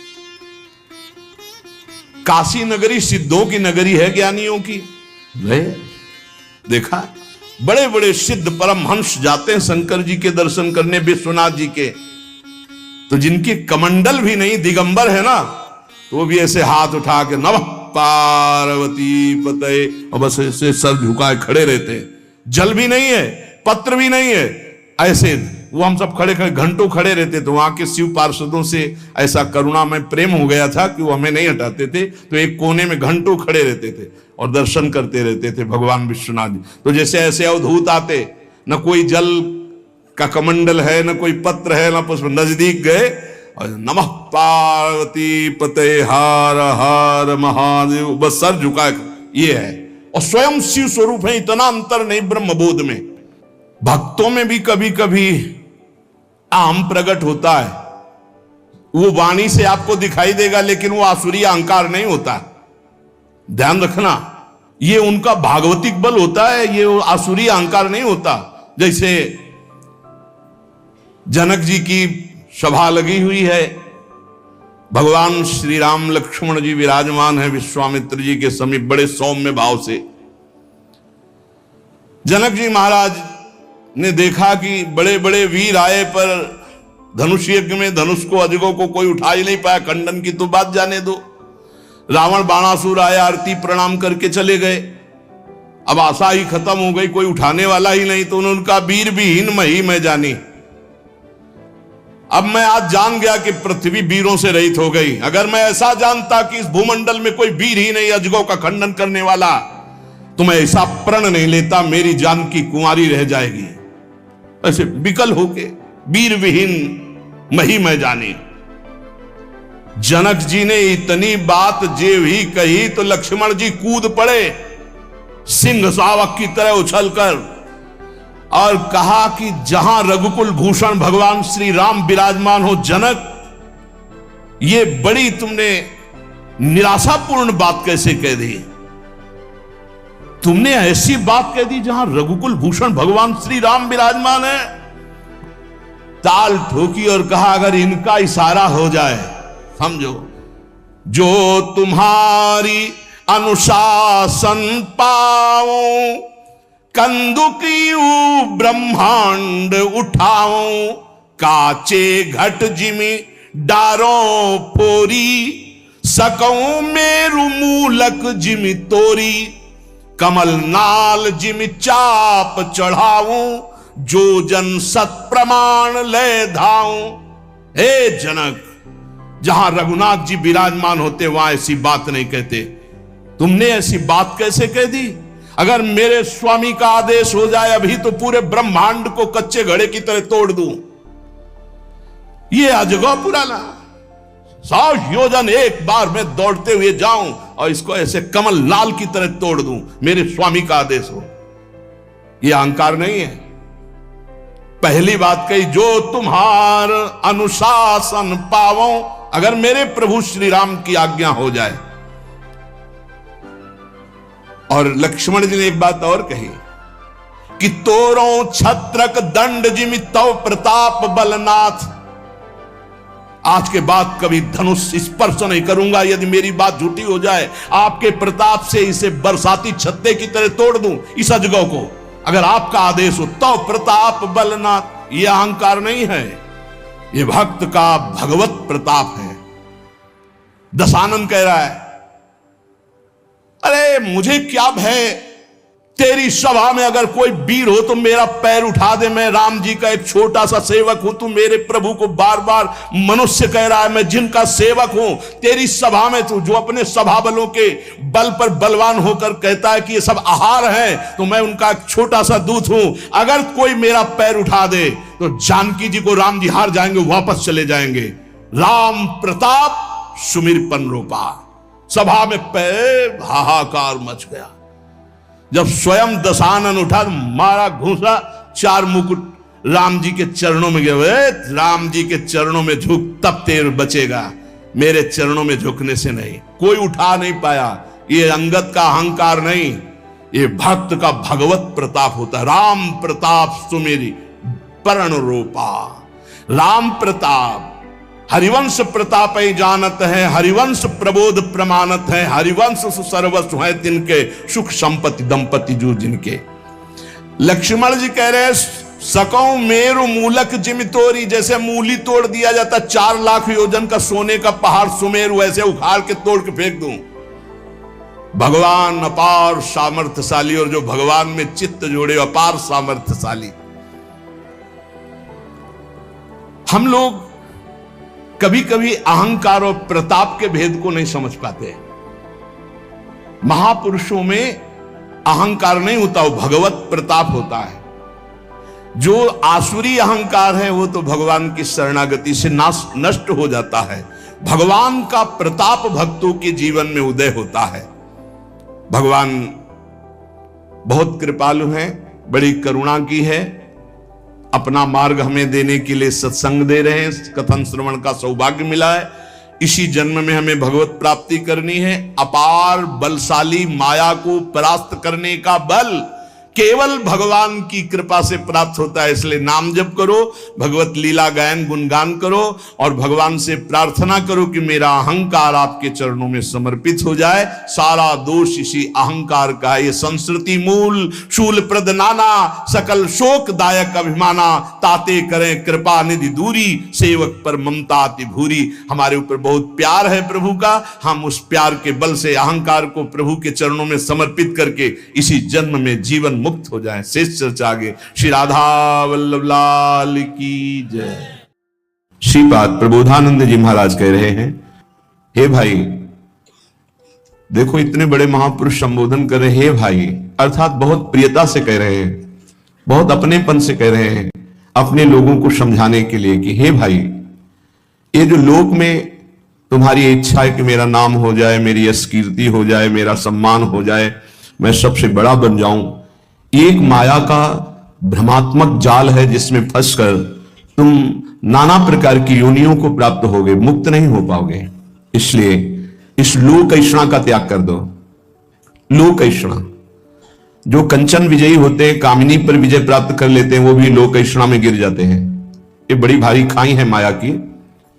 काशी नगरी सिद्धों की नगरी है, ज्ञानियों की। देखा बड़े बड़े सिद्ध परमहंस जाते हैं शंकर जी के दर्शन करने, विश्वनाथ जी के, तो जिनके कमंडल भी नहीं दिगंबर है ना, तो वो भी ऐसे हाथ उठा के नमः पार्वती पते और बस ऐसे सर झुकाए खड़े रहते हैं। जल भी नहीं है, पत्र भी नहीं है, ऐसे वो हम सब खड़े खड़े घंटों खड़े रहते। तो वहां के शिव पार्षदों से ऐसा करुणा में प्रेम हो गया था कि वो हमें नहीं हटाते थे, तो एक कोने में घंटों खड़े रहते थे और दर्शन करते रहते थे भगवान विश्वनाथ जी। तो जैसे ऐसे अवधूत आते, न कोई जल का कमंडल है, न कोई पत्र है, न पुष्प, नजदीक गए और नमः पार्वती पते हार हार महादेव, बस सर झुका, ये है। और स्वयं शिव स्वरूप है, इतना अंतर नहीं ब्रह्मबोध में। भक्तों में भी कभी कभी आम प्रकट होता है, वो वाणी से आपको दिखाई देगा, लेकिन वो आसुरी अहंकार नहीं होता। ध्यान रखना, ये उनका भागवतिक बल होता है, ये आसुरी अहंकार नहीं होता। जैसे जनक जी की सभा लगी हुई है, भगवान श्री राम लक्ष्मण जी विराजमान है विश्वामित्र जी के समीप बड़े सौम्य भाव से। जनक जी महाराज ने देखा कि बड़े बड़े वीर आए पर धनुष यज्ञ में धनुष को अजगों को कोई उठा ही नहीं पाया, खंडन की तो बात जाने दो। रावण बाणासुर आया, आरती प्रणाम करके चले गए। अब आशा ही खत्म हो गई, कोई उठाने वाला ही नहीं, तो उन्होंने कहा वीर विहीन मही मैं जानी। अब मैं आज जान गया कि पृथ्वी वीरों से रहित हो गई। अगर मैं ऐसा जानता कि इस भूमंडल में कोई वीर ही नहीं अजगों का खंडन करने वाला, तो मैं ऐसा प्रण नहीं लेता, मेरी जान की कुंवारी रह जाएगी। ऐसे विकल होके वीर विहीन मही मैं जानी। जनक जी ने इतनी बात जे भी कही तो लक्ष्मण जी कूद पड़े सिंह शावक की तरह उछलकर और कहा कि जहां रघुकुल भूषण भगवान श्री राम विराजमान हो जनक, ये बड़ी तुमने निराशापूर्ण बात कैसे कह दी? तुमने ऐसी बात कह दी जहां रघुकुल भूषण भगवान श्री राम विराजमान है। ताल ठोकी और कहा अगर इनका इशारा हो जाए, समझो, जो तुम्हारी अनुशासन पाओ, कंदुकियू ब्रह्मांड उठाओ, काचे घट जिमी डारो फोरी, सकऊं मेरु मूलक जिमी तोरी, कमल नाल जिमी चाप चढ़ाऊं, जो जन सत प्रमाण ले धाऊं। हे जनक, जहां रघुनाथ जी विराजमान होते वहां ऐसी बात नहीं कहते, तुमने ऐसी बात कैसे कह दी? अगर मेरे स्वामी का आदेश हो जाए अभी तो पूरे ब्रह्मांड को कच्चे घड़े की तरह तोड़ दूं। ये अजगौ पुराना 100 योजन एक बार में दौड़ते हुए जाऊं और इसको ऐसे कमल लाल की तरह तोड़ दूं, मेरे स्वामी का आदेश हो। यह अहंकार नहीं है। पहली बात कही, जो तुम्हार अनुशासन पावो, अगर मेरे प्रभु श्री राम की आज्ञा हो जाए। और लक्ष्मण जी ने एक बात और कही कि तोरों छत्रक दंड जिमि तव प्रताप बलनाथ, आज के बाद कभी धनुष स्पर्श नहीं करूंगा यदि मेरी बात झूठी हो जाए। आपके प्रताप से इसे बरसाती छत्ते की तरह तोड़ दूं इस अजगौ को, अगर आपका आदेश हो। तव प्रताप बलनाथ, यह अहंकार नहीं है, यह भक्त का भगवत प्रताप है। दशानन कह रहा है, अरे मुझे क्या भय, तेरी सभा में अगर कोई वीर हो तो मेरा पैर उठा दे, मैं राम जी का एक छोटा सा सेवक हूं। तू मेरे प्रभु को बार बार मनुष्य कह रहा है, मैं जिनका सेवक हूं। तेरी सभा में तू जो अपने सभा बलों के बल पर बलवान होकर कहता है कि ये सब आहार है, तो मैं उनका एक छोटा सा दूत हूं। अगर कोई मेरा पैर उठा दे तो जानकी जी को राम जी हार जाएंगे, वापस चले जाएंगे। राम प्रताप सुमिरपन रूपा। सभा में पैर हाहाकार मच गया। जब स्वयं दशानन उठा तो मारा घूसा, 4 मुकुट राम जी के चरणों में गए। राम जी के चरणों में झुक, तब तेर बचेगा, मेरे चरणों में झुकने से नहीं। कोई उठा नहीं पाया। ये अंगत का अहंकार नहीं, ये भक्त का भगवत प्रताप होता है। राम प्रताप सुमेरी पर्ण रूपा। राम प्रताप हरिवंश प्रताप जानत है, हरिवंश प्रबोध प्रमाणत है, हरिवंश सर्वस्व है तिनके, सुख संपत्ति दंपति जो जिनके। लक्ष्मण जी कह रहे, सकौ मेरु मूलक जिमितोरी, जैसे मूली तोड़ दिया जाता 4 लाख योजन का सोने का पहाड़ सुमेरु, ऐसे उखाड़ के तोड़ के फेंक दूं। भगवान अपार सामर्थ्यशाली, और जो भगवान में चित्त जोड़े अपार सामर्थ्यशाली। हम लोग कभी कभी अहंकार और प्रताप के भेद को नहीं समझ पाते। महापुरुषों में अहंकार नहीं होता, वो भगवत प्रताप होता है। जो आसुरी अहंकार है वो तो भगवान की शरणागति से नष्ट हो जाता है। भगवान का प्रताप भक्तों के जीवन में उदय होता है। भगवान बहुत कृपालु हैं, बड़ी करुणा की है, अपना मार्ग हमें देने के लिए सत्संग दे रहे हैं। कथन श्रवण का सौभाग्य मिला है। इसी जन्म में हमें भगवत प्राप्ति करनी है। अपार बलशाली माया को परास्त करने का बल केवल भगवान की कृपा से प्राप्त होता है। इसलिए नाम जप करो, भगवत लीला गायन गुणगान करो और भगवान से प्रार्थना करो कि मेरा अहंकार आपके चरणों में समर्पित हो जाए। सारा दोष इसी अहंकार का। ये संस्कृति मूल शूल प्रद नाना, सकल शोक दायक अभिमाना, ताते करें कृपा निधि दूरी, सेवक पर ममता अति भूरी। हमारे ऊपर बहुत प्यार है प्रभु का, हम उस प्यार के बल से अहंकार को प्रभु के चरणों में समर्पित करके इसी जन्म में जीवन मुक्त हो जाए। शेष चर्चा आगे। श्री राधा वल्लभ लाल की जय। श्रीपाद प्रबोधानंद जी महाराज कह रहे हैं, हे भाई, देखो इतने बड़े महापुरुष संबोधन कर रहे हैं, हे भाई, अर्थात बहुत प्रियता से कह रहे हैं, बहुत अपनेपन से कह रहे हैं, अपने लोगों को समझाने के लिए कि हे भाई, ये जो लोक में तुम्हारी इच्छा है कि मेरा नाम हो जाए, मेरी यश कीर्ति हो जाए, मेरा सम्मान हो जाए, मैं सबसे बड़ा बन जाऊं। एक माया का भ्रमात्मक जाल है जिसमें फंसकर तुम नाना प्रकार की योनियों को प्राप्त होगे, मुक्त नहीं हो पाओगे। इसलिए इस लोक ऐषणा का त्याग कर दो। लोक ऐषणा, जो कंचन विजयी होते हैं, कामिनी पर विजय प्राप्त कर लेते हैं, वो भी लोक ऐषणा में गिर जाते हैं। ये बड़ी भारी खाई है माया की,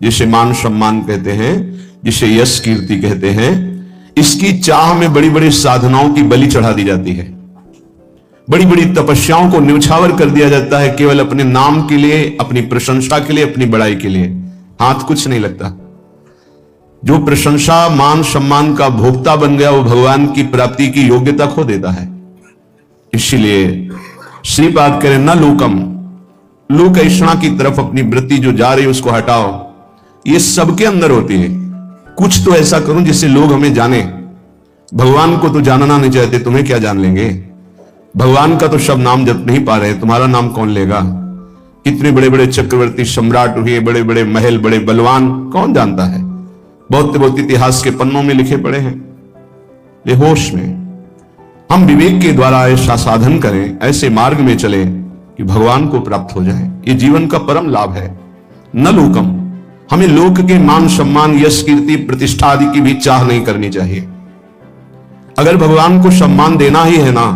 जिसे मान सम्मान कहते हैं, जिसे यश कीर्ति कहते हैं। इसकी चाह में बड़ी बड़ी साधनाओं की बलि चढ़ा दी जाती है, बड़ी बड़ी तपस्याओं को न्यौछावर कर दिया जाता है, केवल अपने नाम के लिए, अपनी प्रशंसा के लिए, अपनी बड़ाई के लिए। हाथ कुछ नहीं लगता। जो प्रशंसा मान सम्मान का भोक्ता बन गया, वो भगवान की प्राप्ति की योग्यता खो देता है। इसीलिए श्रीपाद करें, न लोकम, लोक ऐषणा की तरफ अपनी वृत्ति जो जा रही है उसको हटाओ। ये सबके अंदर होती है। कुछ तो ऐसा करूं जिससे लोग हमें जाने। भगवान को तो जानना नहीं चाहते, तुम्हें क्या जान लेंगे? भगवान का तो सब नाम जप नहीं पा रहे, तुम्हारा नाम कौन लेगा? कितने बड़े बड़े चक्रवर्ती सम्राट हुए, बड़े बड़े महल, बड़े बलवान, कौन जानता है? बहुत बहुत इतिहास के पन्नों में लिखे पड़े हैं। ये होश में हम विवेक के द्वारा ऐसा साधन करें, ऐसे मार्ग में चले कि भगवान को प्राप्त हो जाए। ये जीवन का परम लाभ है। न लोकम, हमें लोक के मान सम्मान, यश कीर्ति, प्रतिष्ठा आदि की भी चाह नहीं करनी चाहिए। अगर भगवान को सम्मान देना ही है ना,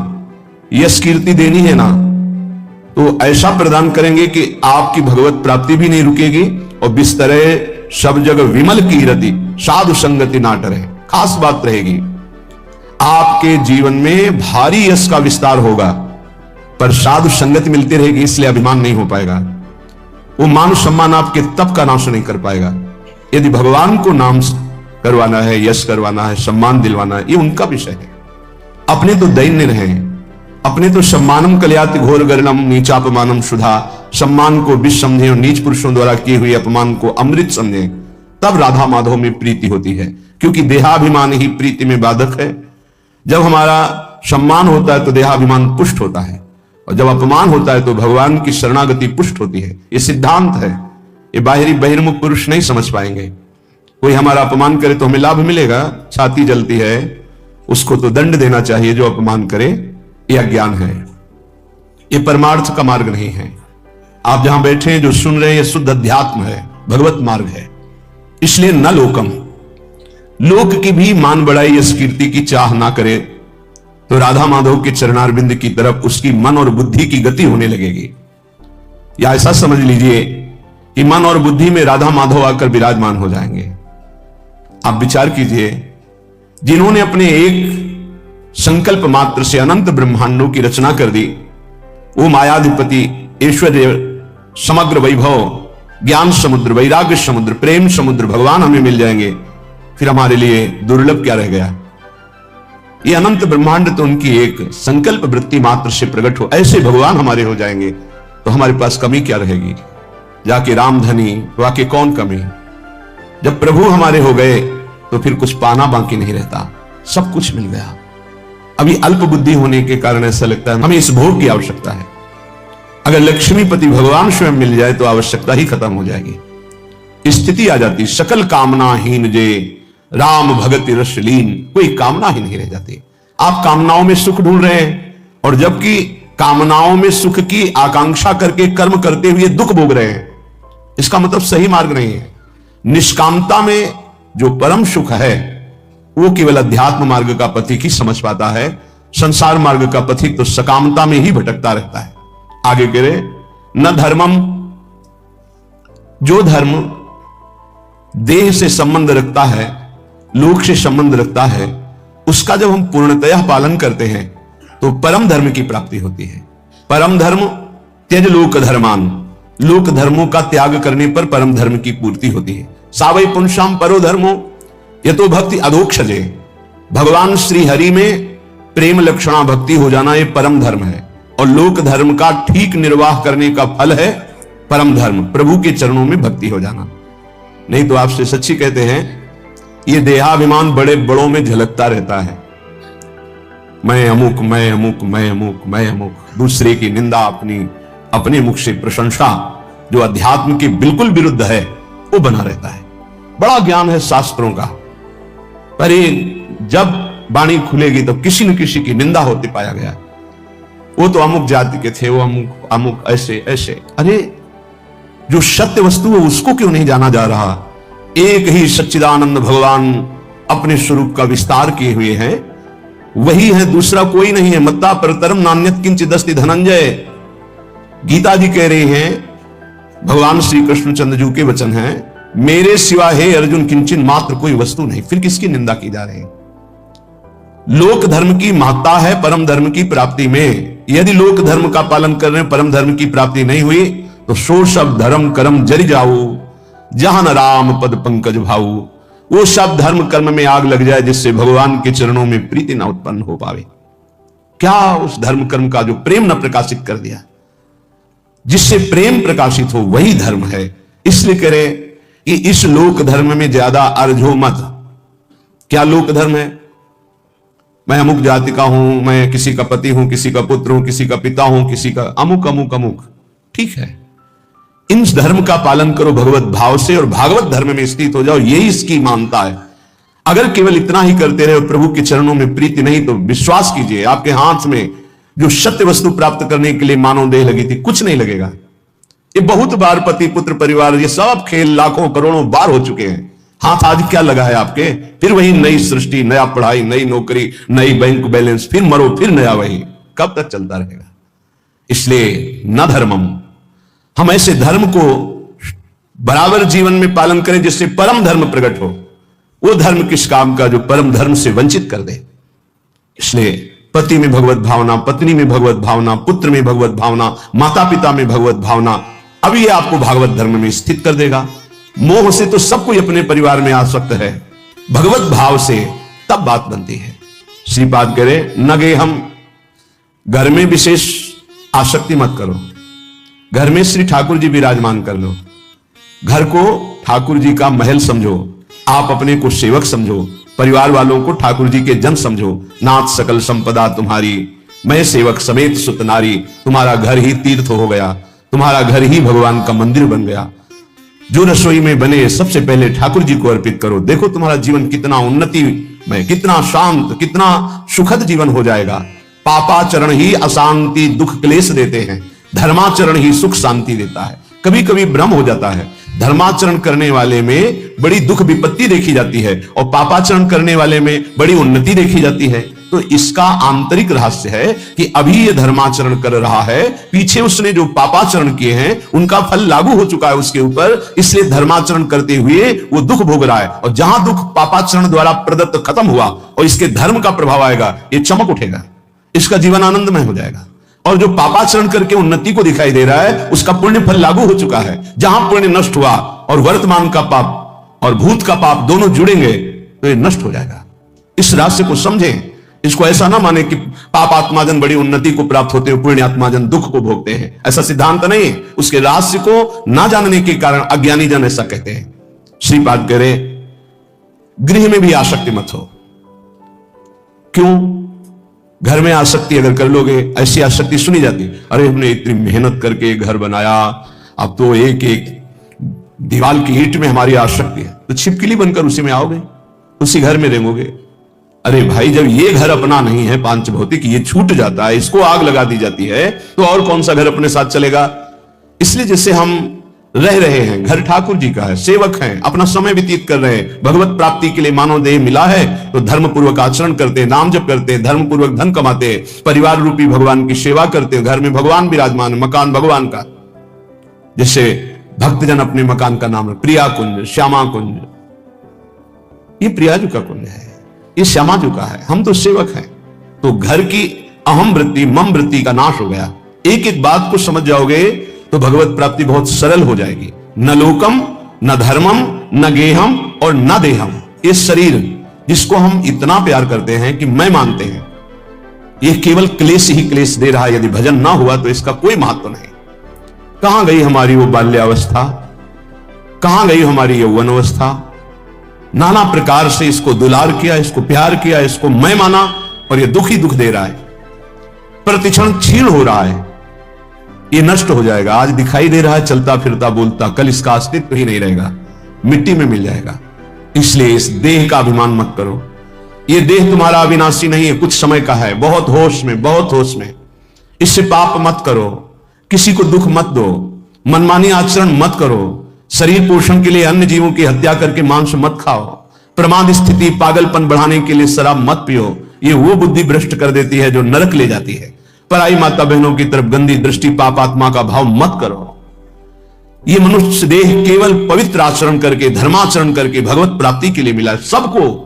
यश कीर्ति देनी है ना, तो ऐसा प्रदान करेंगे कि आपकी भगवत प्राप्ति भी नहीं रुकेगी और बिस्तरे सब जगह विमल की रति, साधु संगति नाट रहे। खास बात रहेगी, आपके जीवन में भारी यश का विस्तार होगा, पर साधु संगति मिलती रहेगी, इसलिए अभिमान नहीं हो पाएगा। वो मान सम्मान आपके तप का नाश नहीं कर पाएगा। यदि भगवान को नाम करवाना है, यश करवाना है, सम्मान दिलवाना है, ये उनका विषय है। अपने तो दैन्य रहे, अपने तो सम्मानम कल्याति घोर गर्णम नीचापमानम सुधा, सम्मान को विष समझे और नीच पुरुषों द्वारा किए हुए अपमान को अमृत समझे, तब राधा माधव में प्रीति होती है। क्योंकि देहाभिमान ही प्रीति में बाधक है। जब हमारा सम्मान होता है तो देहाभिमान पुष्ट होता है, और जब अपमान होता है तो भगवान की शरणागति पुष्ट होती है। ये सिद्धांत है, ये बाहरी बहिर्मुख पुरुष नहीं समझ पाएंगे। कोई हमारा अपमान करे तो हमें लाभ मिलेगा, छाती जलती है, उसको तो दंड देना चाहिए जो अपमान करे। यह अज्ञान है, ये परमार्थ का मार्ग नहीं है। आप जहां बैठे हैं, जो सुन रहे हैं, यह शुद्ध अध्यात्म है, भगवत मार्ग है। इसलिए न लोकम, लोक की भी मान बढ़ाई, यश कीर्ति की चाह ना करे तो राधा माधव के चरणारविंद की तरफ उसकी मन और बुद्धि की गति होने लगेगी। या ऐसा समझ लीजिए कि मन और बुद्धि में राधा माधव आकर विराजमान हो जाएंगे। आप विचार कीजिए, जिन्होंने अपने एक संकल्प मात्र से अनंत ब्रह्मांडों की रचना कर दी, वो मायाधिपति, ऐश्वर्य, समग्र वैभव, ज्ञान समुद्र, वैराग्य समुद्र, प्रेम समुद्र भगवान हमें मिल जाएंगे, फिर हमारे लिए दुर्लभ क्या रह गया? ये अनंत ब्रह्मांड तो उनकी एक संकल्प वृत्ति मात्र से प्रकट हो, ऐसे भगवान हमारे हो जाएंगे तो हमारे पास कमी क्या रहेगी? जाके रामधनी वाके कौन कमी? जब प्रभु हमारे हो गए तो फिर कुछ पाना बाकी नहीं रहता, सब कुछ मिल गया। अभी अल्प बुद्धि होने के कारण ऐसा लगता है हमें इस भोग की आवश्यकता है। अगर लक्ष्मीपति भगवान स्वयं मिल जाए तो आवश्यकता ही खत्म हो जाएगी। स्थिति आ जाती, सकल कामनाहीन जे राम भगति रसलीन, कोई कामना ही नहीं रह जाती। आप कामनाओं में सुख ढूंढ रहे हैं, और जबकि कामनाओं में सुख की आकांक्षा करके कर्म करते हुए दुख भोग रहे हैं, इसका मतलब सही मार्ग नहीं है। निष्कामता में जो परम सुख है वो केवल अध्यात्म मार्ग का पथिक ही समझ पाता है। संसार मार्ग का पथिक तो सकामता में ही भटकता रहता है। आगे कह रहे, न धर्मम, जो धर्म देह से संबंध रखता है, लोक से संबंध रखता है, उसका जब हम पूर्णतया पालन करते हैं तो परम धर्म की प्राप्ति होती है। परम धर्म त्यज लोक धर्मान, लोक धर्मों का त्याग करने पर परम धर्म की पूर्ति होती है। सावै पुंसाम परो धर्मो यतो भक्ति अधोक्षजे, भगवान श्री हरि में प्रेम लक्षणा भक्ति हो जाना ये परम धर्म है, और लोक धर्म का ठीक निर्वाह करने का फल है परम धर्म, प्रभु के चरणों में भक्ति हो जाना। नहीं तो आपसे सच्ची कहते हैं, ये देहाभिमान बड़े बड़ों में झलकता रहता है। मैं अमुक, मैं अमुक, मैं अमुक, मैं अमुक, दूसरे की निंदा, अपने मुख से प्रशंसा, जो अध्यात्म के बिल्कुल विरुद्ध है, वो बना रहता है। बड़ा ज्ञान है शास्त्रों का, पर ये जब वाणी खुलेगी तो किसी न किसी की निंदा होती पाया गया। वो तो अमुक जाति के थे, वो अमुक अमुक ऐसे ऐसे। अरे जो सत्य वस्तु है उसको क्यों नहीं जाना जा रहा? एक ही सच्चिदानंद भगवान अपने स्वरूप का विस्तार किए हुए हैं, वही है, दूसरा कोई नहीं है। मत्ता परतरम नान्यत किंचित् अस्ति धनंजय। गीता जी कह रहे हैं, भगवान श्री कृष्णचंद्र जी के वचन हैं, मेरे सिवा हे अर्जुन किंचित मात्र कोई वस्तु नहीं। फिर किसकी निंदा की जा रही है? लोक धर्म की महत्ता है परम धर्म की प्राप्ति में। यदि लोक धर्म का पालन कर रहे हैं, परम धर्म की प्राप्ति नहीं हुई तो सो सब धर्म कर्म जरि जाऊ, जहां न राम पद पंकज भाऊ। वो सब धर्म कर्म में आग लग जाए जिससे भगवान के चरणों में प्रीति न उत्पन्न हो पावे। क्या उस धर्म कर्म का जो प्रेम न प्रकाशित कर दिया? जिससे प्रेम प्रकाशित हो वही धर्म है। इसलिए करें कि इस लोक धर्म में ज्यादा अर्झो मत। क्या लोक धर्म है? मैं अमुक जाति का हूं, मैं किसी का पति हूं, किसी का पुत्र हूं, किसी का पिता हूं, किसी का अमुक अमुक अमुक। ठीक है, इन धर्म का पालन करो भगवत भाव से और भागवत धर्म में स्थित हो जाओ, यही इसकी मानता है। अगर केवल इतना ही करते रहे और प्रभु के चरणों में प्रीति नहीं, तो विश्वास कीजिए आपके हाथ में जो सत्य वस्तु प्राप्त करने के लिए मानव देह लगी थी, कुछ नहीं लगेगा। ये बहुत बार पति पुत्र परिवार ये सब खेल लाखों करोड़ों बार हो चुके हैं। हाथ आज क्या लगा है आपके? फिर वही नई सृष्टि, नया पढ़ाई, नई नौकरी, नई बैंक बैलेंस, फिर मरो फिर नया वही। कब तक चलता रहेगा? इसलिए न धर्मम, हम ऐसे धर्म को बराबर जीवन में पालन करें जिससे परम धर्म प्रकट हो। वो धर्म किस काम का जो परम धर्म से वंचित कर दे। इसलिए पति में भगवत भावना, पत्नी में भगवत भावना, पुत्र में भगवत भावना, माता पिता में भगवत भावना, अब ये आपको भागवत धर्म में स्थित कर देगा। मोह से तो सब कोई अपने परिवार में आसक्त है, भगवत भाव से तब बात बनती है। श्रीपाद करे न गे हम, घर में विशेष आसक्ति मत करो। घर में श्री ठाकुर जी विराजमान कर लो। घर को ठाकुर जी का महल समझो, आप अपने को सेवक समझो, परिवार वालों को ठाकुर जी के जन समझो। नाथ सकल संपदा तुम्हारी, मैं सेवक समेत सुत नारी। तुम्हारा घर ही तीर्थ हो गया, तुम्हारा घर ही भगवान का मंदिर बन गया। जो रसोई में बने सबसे पहले ठाकुर जी को अर्पित करो। देखो तुम्हारा जीवन कितना उन्नति में, कितना शांत, कितना सुखद जीवन हो जाएगा। पापाचरण ही अशांति दुख क्लेश देते हैं, धर्माचरण ही सुख शांति देता है। कभी कभी भ्रम हो जाता है, धर्माचरण करने वाले में बड़ी दुख विपत्ति देखी जाती है और पापाचरण करने वाले में बड़ी उन्नति देखी जाती है। तो इसका आंतरिक रहस्य है कि अभी ये धर्माचरण कर रहा है, पीछे उसने जो पापाचरण किए हैं उनका फल लागू हो चुका है उसके ऊपर, इसलिए धर्माचरण करते हुए वो दुख भोग रहा है। और जहां दुख पापाचरण द्वारा प्रदत्त खत्म हुआ और इसके धर्म का प्रभाव आएगा, ये चमक उठेगा, इसका जीवन आनंदमय हो जाएगा। और जो पापाचरण करके उन्नति को दिखाई दे रहा है, उसका पुण्य फल लागू हो चुका है। जहां पुण्य नष्ट हुआ और वर्तमान का पाप और भूत का पाप दोनों जुड़ेंगे तो ये नष्ट हो जाएगा। इस रहस्य को समझें। इसको ऐसा ना माने कि पाप आत्माजन बड़ी उन्नति को प्राप्त होते हैं, पुण्य आत्माजन दुख को भोगते हैं, ऐसा सिद्धांत नहीं है। उसके रहस्य को ना जानने के कारण अज्ञानी जन ऐसा कहते हैं। श्रीपाद करे गृह में भी आसक्ति मत हो। क्यों? घर में आसक्ति अगर कर लोगे, ऐसी आसक्ति सुनी जाती, अरे हमने इतनी मेहनत करके घर बनाया, अब तो एक एक दीवार की ईंट में हमारी आसक्ति है, तो छिपकली बनकर उसी में आओगे, उसी घर में रहेंगे। अरे भाई, जब ये घर अपना नहीं है, पांच भौतिक, ये छूट जाता है, इसको आग लगा दी जाती है, तो और कौन सा घर अपने साथ चलेगा? इसलिए जैसे हम रह रहे हैं, घर ठाकुर जी का है, सेवक हैं, अपना समय व्यतीत कर रहे हैं, भगवत प्राप्ति के लिए मानव देह मिला है तो धर्म पूर्वक आचरण करते हैं, नाम जप करते हैं, धर्म पूर्वक धन कमाते हैं, परिवार रूपी भगवान की सेवा करते हैं। घर में भगवान विराजमान है, मकान भगवान का। जैसे भक्तजन अपने मकान का नाम है प्रिया कुंज, श्यामा कुंज। ये प्रिया जी का कुंज है, ये श्यामा जी का है, हम तो सेवक हैं। तो घर की अहम वृत्ति मम वृत्ति का नाश हो गया। एक एक बात को समझ जाओगे तो भगवत प्राप्ति बहुत सरल हो जाएगी। न लोकम, न धर्मम, न गेहम और न देहम। ये शरीर जिसको हम इतना प्यार करते हैं कि मैं मानते हैं, ये केवल क्लेश ही क्लेश दे रहा है। यदि भजन ना हुआ तो इसका कोई महत्व नहीं। कहां गई हमारी वो बाल्यावस्था, कहां गई हमारी यौवन अवस्था? नाना प्रकार से इसको दुलार किया, इसको प्यार किया, इसको मैं माना, और ये दुख ही दुख दे रहा है। प्रतिक्षण क्षीण हो रहा है, ये नष्ट हो जाएगा। आज दिखाई दे रहा है चलता फिरता बोलता, कल इसका अस्तित्व ही नहीं रहेगा, मिट्टी में मिल जाएगा। इसलिए इस देह का अभिमान मत करो। ये देह तुम्हारा अविनाशी नहीं है, कुछ समय का है। बहुत होश में, बहुत होश में। इससे पाप मत करो, किसी को दुख मत दो, मनमानी आचरण मत करो, शरीर पोषण के लिए अन्य जीवों की हत्या करके मांस मत खाओ, प्रमाद स्थिति पागलपन बढ़ाने के लिए शराब मत पियो। ये वो बुद्धि भ्रष्ट कर देती है जो नरक ले जाती है। पराई माता बहनों की तरफ गंदी दृष्टि, पाप आत्मा का भाव मत करो। ये मनुष्य देह केवल पवित्र आचरण करके, धर्माचरण करके भगवत प्राप्ति के लिए मिला है सबको।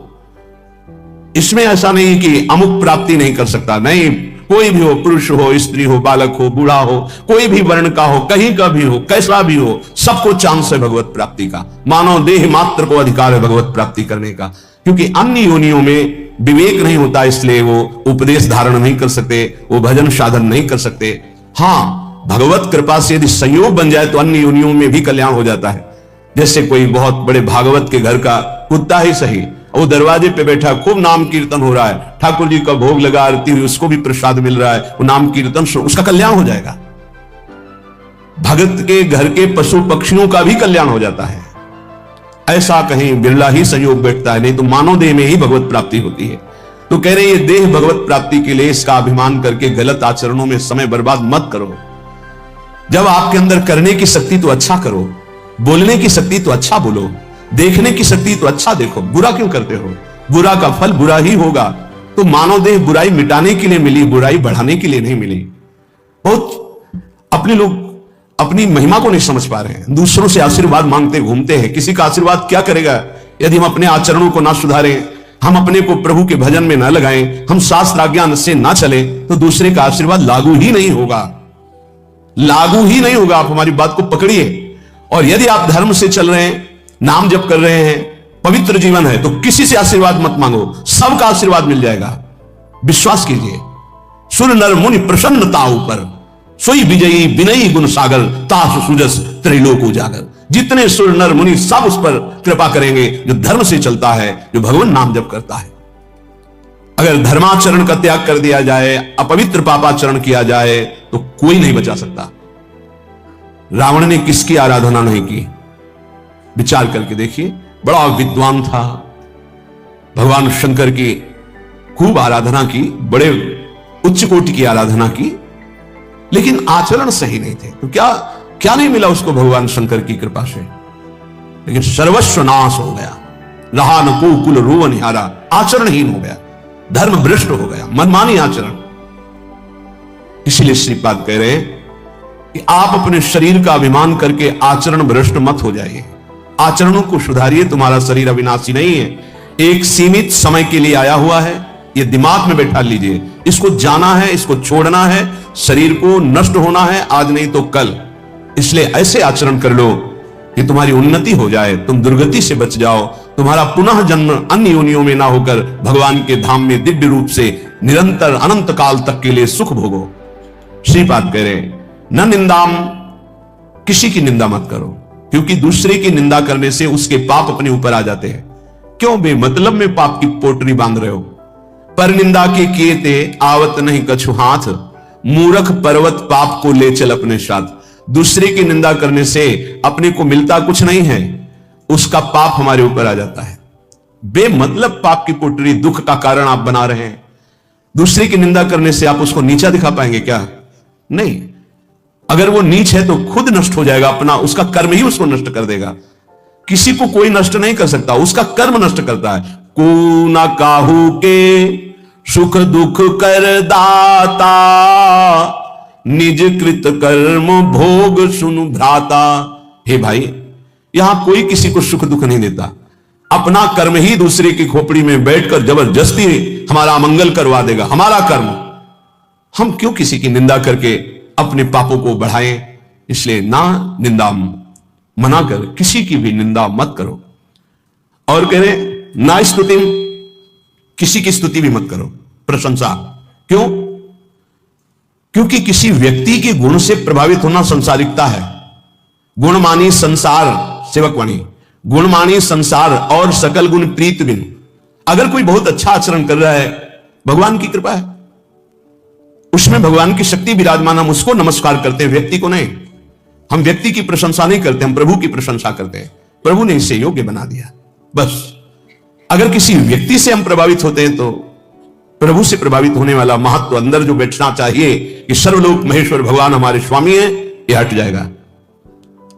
इसमें ऐसा नहीं कि अमुक प्राप्ति नहीं कर सकता, नहीं। कोई भी हो, पुरुष हो, स्त्री हो, बालक हो, बूढ़ा हो, कोई भी वर्ण का हो, कहीं का भी हो, कैसा भी हो, सबको चांस है भगवत प्राप्ति का। मानव देह मात्र को अधिकार है भगवत प्राप्ति करने का, क्योंकि अन्य योनियों में विवेक नहीं होता, इसलिए वो उपदेश धारण नहीं कर सकते, वो भजन साधन नहीं कर सकते। हाँ, भगवत कृपा से यदि संयोग बन जाए तो अन्य योनियों में भी कल्याण हो जाता है। जैसे कोई बहुत बड़े भागवत के घर का कुत्ता ही सही, वो दरवाजे पे बैठा, खूब नाम कीर्तन हो रहा है, ठाकुर जी का भोग लगा, आरती हुई, उसको भी प्रसाद मिल रहा है, वो नाम कीर्तन से उसका कल्याण हो जाएगा। भगत के घर के पशु पक्षियों का भी कल्याण हो जाता है। ऐसा कहीं बिरला ही संयोग बैठता है, नहीं तो मानव देह में ही भगवत प्राप्ति होती है। तो कह रहे ये देह भगवत प्राप्ति के लिए इसका अभिमान करके गलत आचरणों में समय बर्बाद मत करो। जब आपके अंदर करने की शक्ति तो अच्छा करो, बोलने की शक्ति तो अच्छा बोलो, देखने की शक्ति तो अच्छा देखो। बुरा क्यों करते हो? बुरा का फल बुरा ही होगा। तो मानव देह बुराई मिटाने के लिए मिली, बुराई बढ़ाने के लिए नहीं मिली। बहुत अपने लोग अपनी महिमा को नहीं समझ पा रहे हैं, दूसरों से आशीर्वाद मांगते घूमते हैं। किसी का आशीर्वाद क्या करेगा यदि हम अपने आचरणों को ना सुधारें, हम अपने को प्रभु के भजन में ना लगाएं, हम शास्त्र आज्ञा से ना चले, तो दूसरे का आशीर्वाद लागू ही नहीं होगा, लागू ही नहीं होगा। आप हमारी बात को पकड़िए। और यदि आप धर्म से चल रहे हैं, नाम जप कर रहे हैं, पवित्र जीवन है, तो किसी से आशीर्वाद मत मांगो, सबका आशीर्वाद मिल जाएगा। विश्वास कीजिए। सुर नर मुनि प्रसन्नता ऊपर, सोई विजयी विनयी गुण सागर, तास सुजस त्रैलोक उजागर। जितने सुर नर मुनि सब उस पर कृपा करेंगे जो धर्म से चलता है, जो भगवान नाम जप करता है। अगर धर्माचरण का त्याग कर दिया जाए, अपवित्र पापाचरण किया जाए, तो कोई नहीं बचा सकता। रावण ने किसकी आराधना नहीं की? विचार करके देखिए। बड़ा विद्वान था, भगवान शंकर की खूब आराधना की, बड़े उच्च कोटि की आराधना की, लेकिन आचरण सही नहीं थे। तो क्या क्या नहीं मिला उसको भगवान शंकर की कृपा से? लेकिन सर्वस्व नाश हो गया, रहा न को कुल रोव निहारा, आचरणहीन हो गया, धर्म भ्रष्ट हो गया, मनमानी आचरण। इसीलिए श्रीपाद कह रहे हैं कि आप अपने शरीर का अभिमान करके आचरण भ्रष्ट मत हो जाइए। आचरणों को सुधारिए। तुम्हारा शरीर अविनाशी नहीं है, एक सीमित समय के लिए आया हुआ है। ये दिमाग में बैठा लीजिए, इसको जाना है, इसको छोड़ना है, शरीर को नष्ट होना है, आज नहीं तो कल। इसलिए ऐसे आचरण कर लो कि तुम्हारी उन्नति हो जाए, तुम दुर्गति से बच जाओ, तुम्हारा पुनः जन्म अन्य योनियों में ना होकर भगवान के धाम में दिव्य रूप से निरंतर अनंत काल तक के लिए सुख भोगो। श्रीपाद कह रहे न निंदाम, किसी की निंदा मत करो, क्योंकि दूसरे की निंदा करने से उसके पाप अपने ऊपर आ जाते हैं। क्यों बेमतलब में पाप की पोटरी बांध रहे हो? पर निंदा के किए ते आवत नहीं कछु हाथ, मूर्ख पर्वत पाप को ले चल अपने साथ। दूसरे की निंदा करने से अपने को मिलता कुछ नहीं है, उसका पाप हमारे ऊपर आ जाता है। बेमतलब पाप की पोटरी, दुख का कारण आप बना रहे हैं। दूसरे की निंदा करने से आप उसको नीचा दिखा पाएंगे क्या? नहीं। अगर वो नीच है तो खुद नष्ट हो जाएगा, अपना उसका कर्म ही उसको नष्ट कर देगा। किसी को कोई नष्ट नहीं कर सकता, उसका कर्म नष्ट करता है। को न काहू के सुख दुख कर दाता, निज कृत कर्म भोग सुनु भ्राता। हे भाई, यहां कोई किसी को सुख दुख नहीं देता, अपना कर्म ही दूसरे की खोपड़ी में बैठकर जबरदस्ती हमारा अमंगल करवा देगा। हमारा कर्म, हम क्यों किसी की निंदा करके अपने पापों को बढ़ाएं? इसलिए ना निंदा, मना कर किसी की भी निंदा मत करो। और कह रहे ना स्तुति, किसी की स्तुति भी मत करो, प्रशंसा। क्यों? क्योंकि किसी व्यक्ति के गुण से प्रभावित होना संसारिकता है। गुणमानी संसार, सेवकवाणी, गुणमानी संसार और सकल गुण प्रीत बिन। अगर कोई बहुत अच्छा आचरण कर रहा है, भगवान की कृपा है, उसमें भगवान की शक्ति विराजमान, हम उसको नमस्कार करते हैं, व्यक्ति को नहीं। हम व्यक्ति की प्रशंसा नहीं करते, हम प्रभु की प्रशंसा करते हैं। प्रभु ने इसे योग्य बना दिया, बस। अगर किसी व्यक्ति से हम प्रभावित होते हैं तो प्रभु से प्रभावित होने वाला महत्व अंदर जो बैठना चाहिए कि सर्वलोक महेश्वर भगवान हमारे स्वामी हैं, यह हट जाएगा।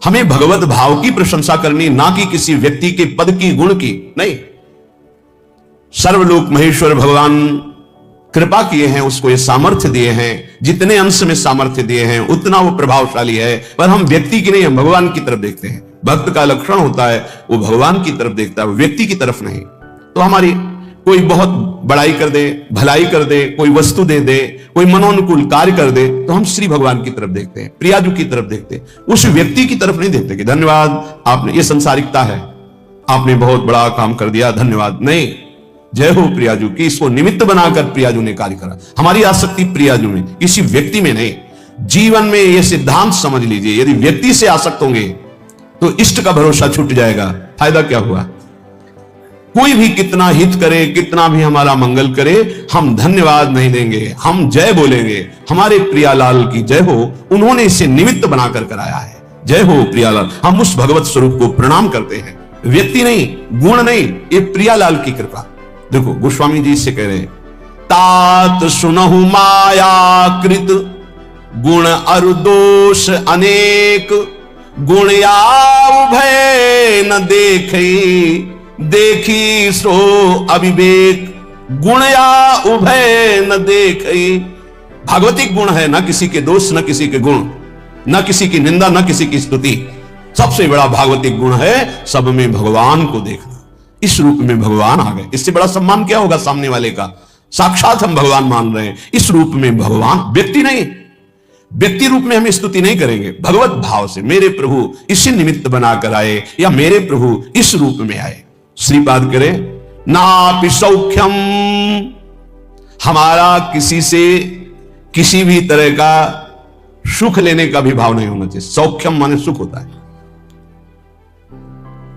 हमें भगवत भाव की प्रशंसा करनी, ना कि किसी व्यक्ति के पद की, गुण की नहीं। सर्वलोक महेश्वर भगवान कृपा किए हैं, उसको ये सामर्थ्य दिए हैं, जितने अंश में सामर्थ्य दिए हैं उतना वो प्रभावशाली है। पर हम व्यक्ति की नहीं, हम भगवान की तरफ देखते हैं। भक्त का लक्षण होता है वो भगवान की तरफ देखता है, व्यक्ति की तरफ नहीं। तो हमारी कोई बहुत बड़ाई कर दे, भलाई कर दे, कोई वस्तु दे दे, कोई मनोनुकूल कार्य कर दे, तो हम श्री भगवान की तरफ देखते हैं, प्रियाजू की तरफ देखते हैं, उस व्यक्ति की तरफ नहीं देखते कि धन्यवाद आपने, ये संसारिकता है, आपने बहुत बड़ा काम कर दिया, धन्यवाद। नहीं, जय हो प्रियाजू की, इसको निमित्त बनाकर प्रियाजू ने कार्य करा। हमारी आसक्ति प्रियाजू में, किसी व्यक्ति में नहीं। जीवन में यह सिद्धांत समझ लीजिए, यदि व्यक्ति से आसक्त होंगे तो इष्ट का भरोसा छूट जाएगा। फायदा क्या हुआ? कोई भी कितना हित करे, कितना भी हमारा मंगल करे, हम धन्यवाद नहीं देंगे, हम जय बोलेंगे, हमारे प्रियालाल की जय हो, उन्होंने इसे निमित्त बनाकर कराया है, जय हो प्रियालाल। हम उस भगवत स्वरूप को प्रणाम करते हैं, व्यक्ति नहीं, गुण नहीं, ये प्रियालाल की कृपा। देखो गोस्वामी जी इससे कह रहे हैं, तात सुनहु माया कृत गुण अरु दोष अनेक, गुण या उभय न देखे, देखी सो अविवेक, गुण या उभय न देखे। भागवतिक गुण है, ना किसी के दोष, न किसी के गुण, न किसी की निंदा, न किसी की स्तुति। सबसे बड़ा भागवतिक गुण है सब में भगवान को देखना। इस रूप में भगवान आ गए, इससे बड़ा सम्मान क्या होगा सामने वाले का? साक्षात हम भगवान मान रहे हैं, इस रूप में भगवान, व्यक्ति नहीं। व्यक्ति रूप में हम स्तुति नहीं करेंगे, भगवत भाव से मेरे प्रभु इसी निमित्त बनाकर आए, या मेरे प्रभु इस रूप में आए। श्रीपाद करे, नापि सौख्यम, हमारा किसी से किसी भी तरह का सुख लेने का भी भाव नहीं होना चाहिए। सौख्यम माने सुख होता है।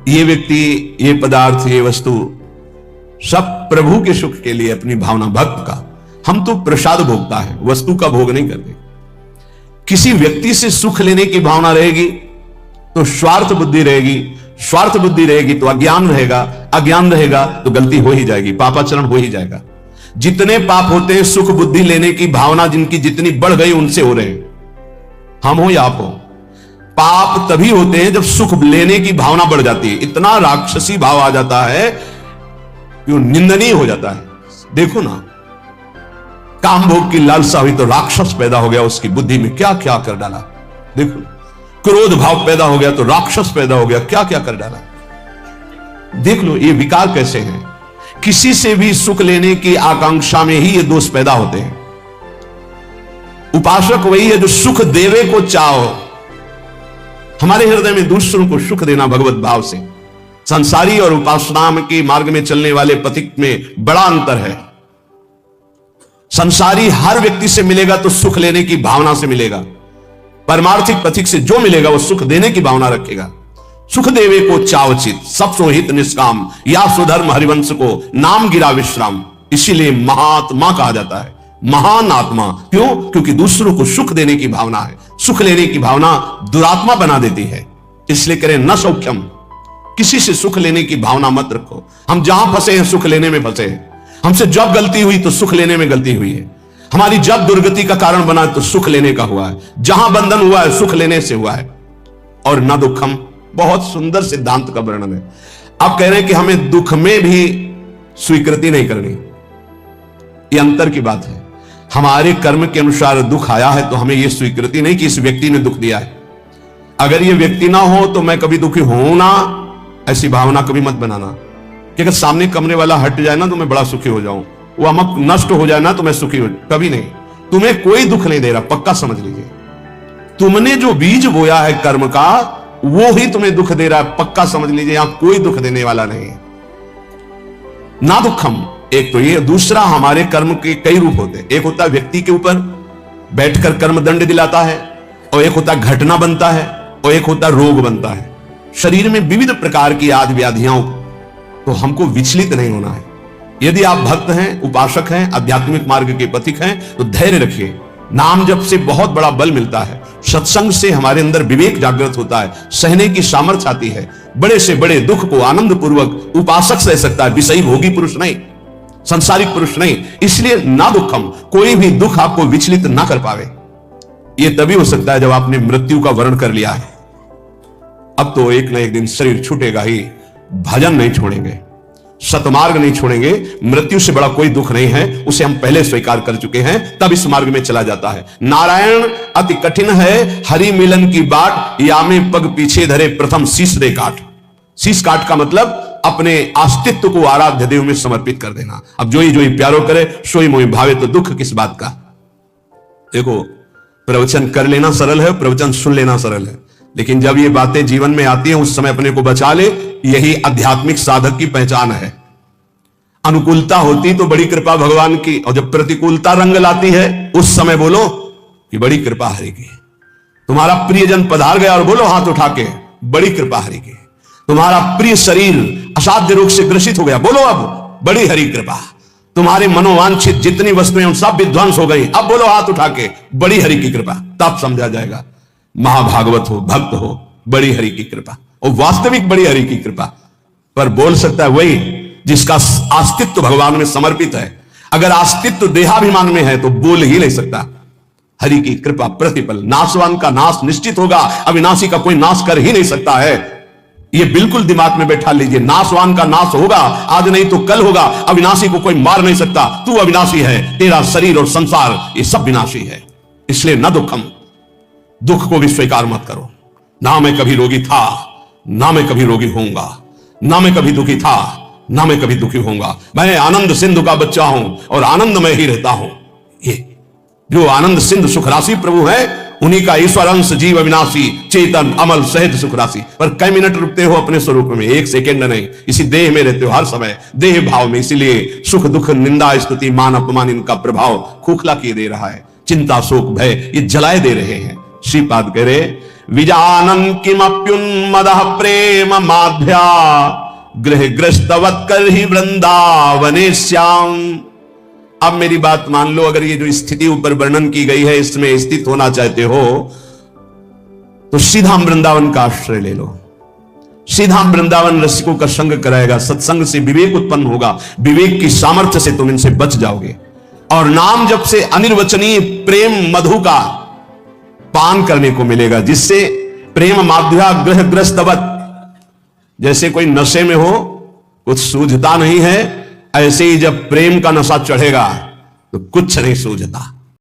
ये व्यक्ति, ये पदार्थ, ये वस्तु सब प्रभु के सुख के लिए अपनी भावना, भक्त का। हम तो प्रसाद भोगता है, वस्तु का भोग नहीं करते। किसी व्यक्ति से सुख लेने की भावना रहेगी तो स्वार्थ बुद्धि रहेगी, स्वार्थ बुद्धि रहेगी तो अज्ञान रहेगा, अज्ञान रहेगा तो गलती हो ही जाएगी, पापाचरण हो ही जाएगा। जितने पाप होते हैं सुख बुद्धि लेने की भावना जिनकी जितनी बढ़ गई उनसे हो रहे हैं, हम हो या आप हो। पाप तभी होते हैं जब सुख लेने की भावना बढ़ जाती है, इतना राक्षसी भाव आ जाता है कि वो निंदनीय हो जाता है। देखो ना, काम भोग की लालसा हुई तो राक्षस पैदा हो गया उसकी बुद्धि में, क्या क्या कर डाला। देखो, क्रोध भाव पैदा हो गया तो राक्षस पैदा हो गया, क्या क्या कर डाला। देख लो ये विकार कैसे हैं। किसी से भी सुख लेने की आकांक्षा में ही ये दोष पैदा होते हैं। उपासक वही है जो सुख देवे को चाहो। हमारे हृदय में दूसरों को सुख देना भगवत भाव से। संसारी और उपासना के मार्ग में चलने वाले पथिक में बड़ा अंतर है। संसारी हर व्यक्ति से मिलेगा तो सुख लेने की भावना से मिलेगा, परमार्थिक पथिक से जो मिलेगा वो सुख देने की भावना रखेगा। सुख देवे को चावचित, सब सो हित निष्काम, या सुधर्म हरिवंश को नाम गिरा विश्राम। इसीलिए महात्मा कहा जाता है, महान आत्मा। क्यों? क्योंकि दूसरों को सुख देने की भावना है। सुख लेने की भावना दुरात्मा बना देती है। इसलिए करें न सौख्यम, किसी से सुख लेने की भावना मत रखो। हम जहां फंसे हैं सुख लेने में फंसे हैं। हमसे जब गलती हुई तो सुख लेने में गलती हुई है। हमारी जब दुर्गति का कारण बना तो सुख लेने का हुआ है। जहां बंधन हुआ है सुख लेने से हुआ है। और न दुखम, बहुत सुंदर सिद्धांत का वर्णन है। आप कह रहे हैं कि हमें दुख में भी स्वीकृति नहीं करनी, ये अंतर की बात है। हमारे कर्म के अनुसार दुख आया है तो हमें यह स्वीकृति नहीं कि इस व्यक्ति ने दुख दिया है। अगर यह व्यक्ति ना हो तो मैं कभी दुखी हूं ना, ऐसी भावना कभी मत बनाना कि अगर सामने कमरे वाला हट जाए ना तो मैं बड़ा सुखी हो जाऊं, वो अमक नष्ट हो जाए ना तो मैं सुखी हो जाऊं, कभी नहीं। तुम्हें कोई दुख नहीं दे रहा, पक्का समझ लीजिए। तुमने जो बीज बोया है कर्म का वो ही तुम्हें दुख दे रहा है, पक्का समझ लीजिए। यहां कोई दुख देने वाला नहीं है। ना दुखम, एक तो ये। दूसरा, हमारे कर्म के कई रूप होते हैं। एक होता है व्यक्ति के ऊपर बैठकर कर्म दंड दिलाता है, और एक होता है घटना बनता है, और एक होता है रोग बनता है। शरीर में विविध प्रकार की आदि व्याधियां, तो हमको विचलित नहीं होना है। यदि आप भक्त हैं, उपासक हैं, आध्यात्मिक मार्ग के पथिक हैं तो धैर्य रखिए। नाम जप से बहुत बड़ा बल मिलता है। सत्संग से हमारे अंदर विवेक जागृत होता है, सहने की सामर्थ्य आती है। बड़े से बड़े दुख को आनंद पूर्वक उपासक सह सकता है, विषयी भोगी पुरुष नहीं, संसारिक पुरुष नहीं। इसलिए ना दुखम, कोई भी दुख आपको विचलित ना कर पावे। यह तभी हो सकता है जब आपने मृत्यु का वर्ण कर लिया है। अब तो एक ना एक दिन शरीर छूटेगा ही, भजन नहीं छोड़ेंगे, सतमार्ग नहीं छोड़ेंगे। मृत्यु से बड़ा कोई दुख नहीं है, उसे हम पहले स्वीकार कर चुके हैं, तब इस मार्ग में चला जाता है। नारायण अति कठिन है, हरि मिलन की बाट, या में पग पीछे धरे प्रथम शीश रे काट। शीश काट का मतलब अपने अस्तित्व को आराध्य देव में समर्पित कर देना। अब जो ही प्यारो करे सोई मोहि भावे, तो दुख किस बात का। देखो, प्रवचन कर लेना सरल है, प्रवचन सुन लेना सरल है, लेकिन जब ये बातें जीवन में आती हैं उस समय अपने को बचा ले। यही आध्यात्मिक साधक की पहचान है। अनुकूलता होती तो बड़ी कृपा भगवान की, और जब प्रतिकूलता रंग लाती है उस समय बोलो कि बड़ी कृपा हरि की। तुम्हारा प्रियजन पधार गया और बोलो हाथ उठा के, बड़ी कृपा हरि की। तुम्हारा प्रिय शरीर असाध्य रोग से ग्रसित हो गया, बोलो अब बड़ी हरि कृपा। तुम्हारे मनोवांछित जितनी वस्तुएं सब विध्वंस हो गई, अब बोलो हाथ उठा के, बड़ी हरि की कृपा। तब समझा जाएगा महाभागवत हो, भक्त हो, बड़ी हरि की कृपा, और वास्तविक बड़ी हरि की कृपा। पर बोल सकता है वही जिसका अस्तित्व भगवान में समर्पित है। अगर अस्तित्व देहाभिमान में है तो बोल ही नहीं सकता। हरि की कृपा प्रतिपल, नाशवान का नाश निश्चित होगा, अविनाशी का कोई नाश कर ही नहीं सकता है। यह बिल्कुल दिमाग में बैठा लीजिए, नाशवान का नाश होगा, आज नहीं तो कल होगा। अविनाशी को कोई मार नहीं सकता, तू अविनाशी है, तेरा शरीर और संसार ये सब विनाशी है। इसलिए न दुखम, दुख को भी स्वीकार मत करो। ना मैं कभी रोगी था, ना मैं कभी रोगी होऊंगा, ना मैं कभी दुखी था, ना मैं कभी दुखी होऊंगा। मैं आनंद सिंधु का बच्चा हूं और आनंद में ही रहता हूं। ये जो आनंद सिंधु सुख राशि प्रभु है, उन्हीं का ईश्वर अंश जीव अविनाशी चेतन अमल सहज सुख राशि। पर कई मिनट रुकते हो अपने स्वरूप में, एक सेकेंड नहीं, इसी देह में रहते हो हर समय, देह भाव में। इसीलिए सुख दुख निंदा स्तुति मान अपमान इनका प्रभाव खोखला किए दे रहा है। चिंता शोक भय ये जलाए दे रहे हैं। श्रीपाद कह रहे विजानन किमप्युन्मदः प्रेम माध्या गृह ग्रस्तवत कर ही वृंदावने श्याम। अब मेरी बात मान लो, अगर ये जो स्थिति ऊपर वर्णन की गई है इसमें स्थित होना चाहते हो तो सीधा वृंदावन का आश्रय ले लो। सीधा वृंदावन रसिकों का संग कराएगा, सत्संग से विवेक उत्पन्न होगा, विवेक की सामर्थ्य से तुम इनसे बच जाओगे। और नाम जब से अनिर्वचनीय प्रेम मधु का पान करने को मिलेगा, जिससे प्रेम माध्या ग्रह ग्रस्तवत, जैसे कोई नशे में हो कुछ सूझता नहीं है, ऐसे ही जब प्रेम का नशा चढ़ेगा तो कुछ नहीं सूझता।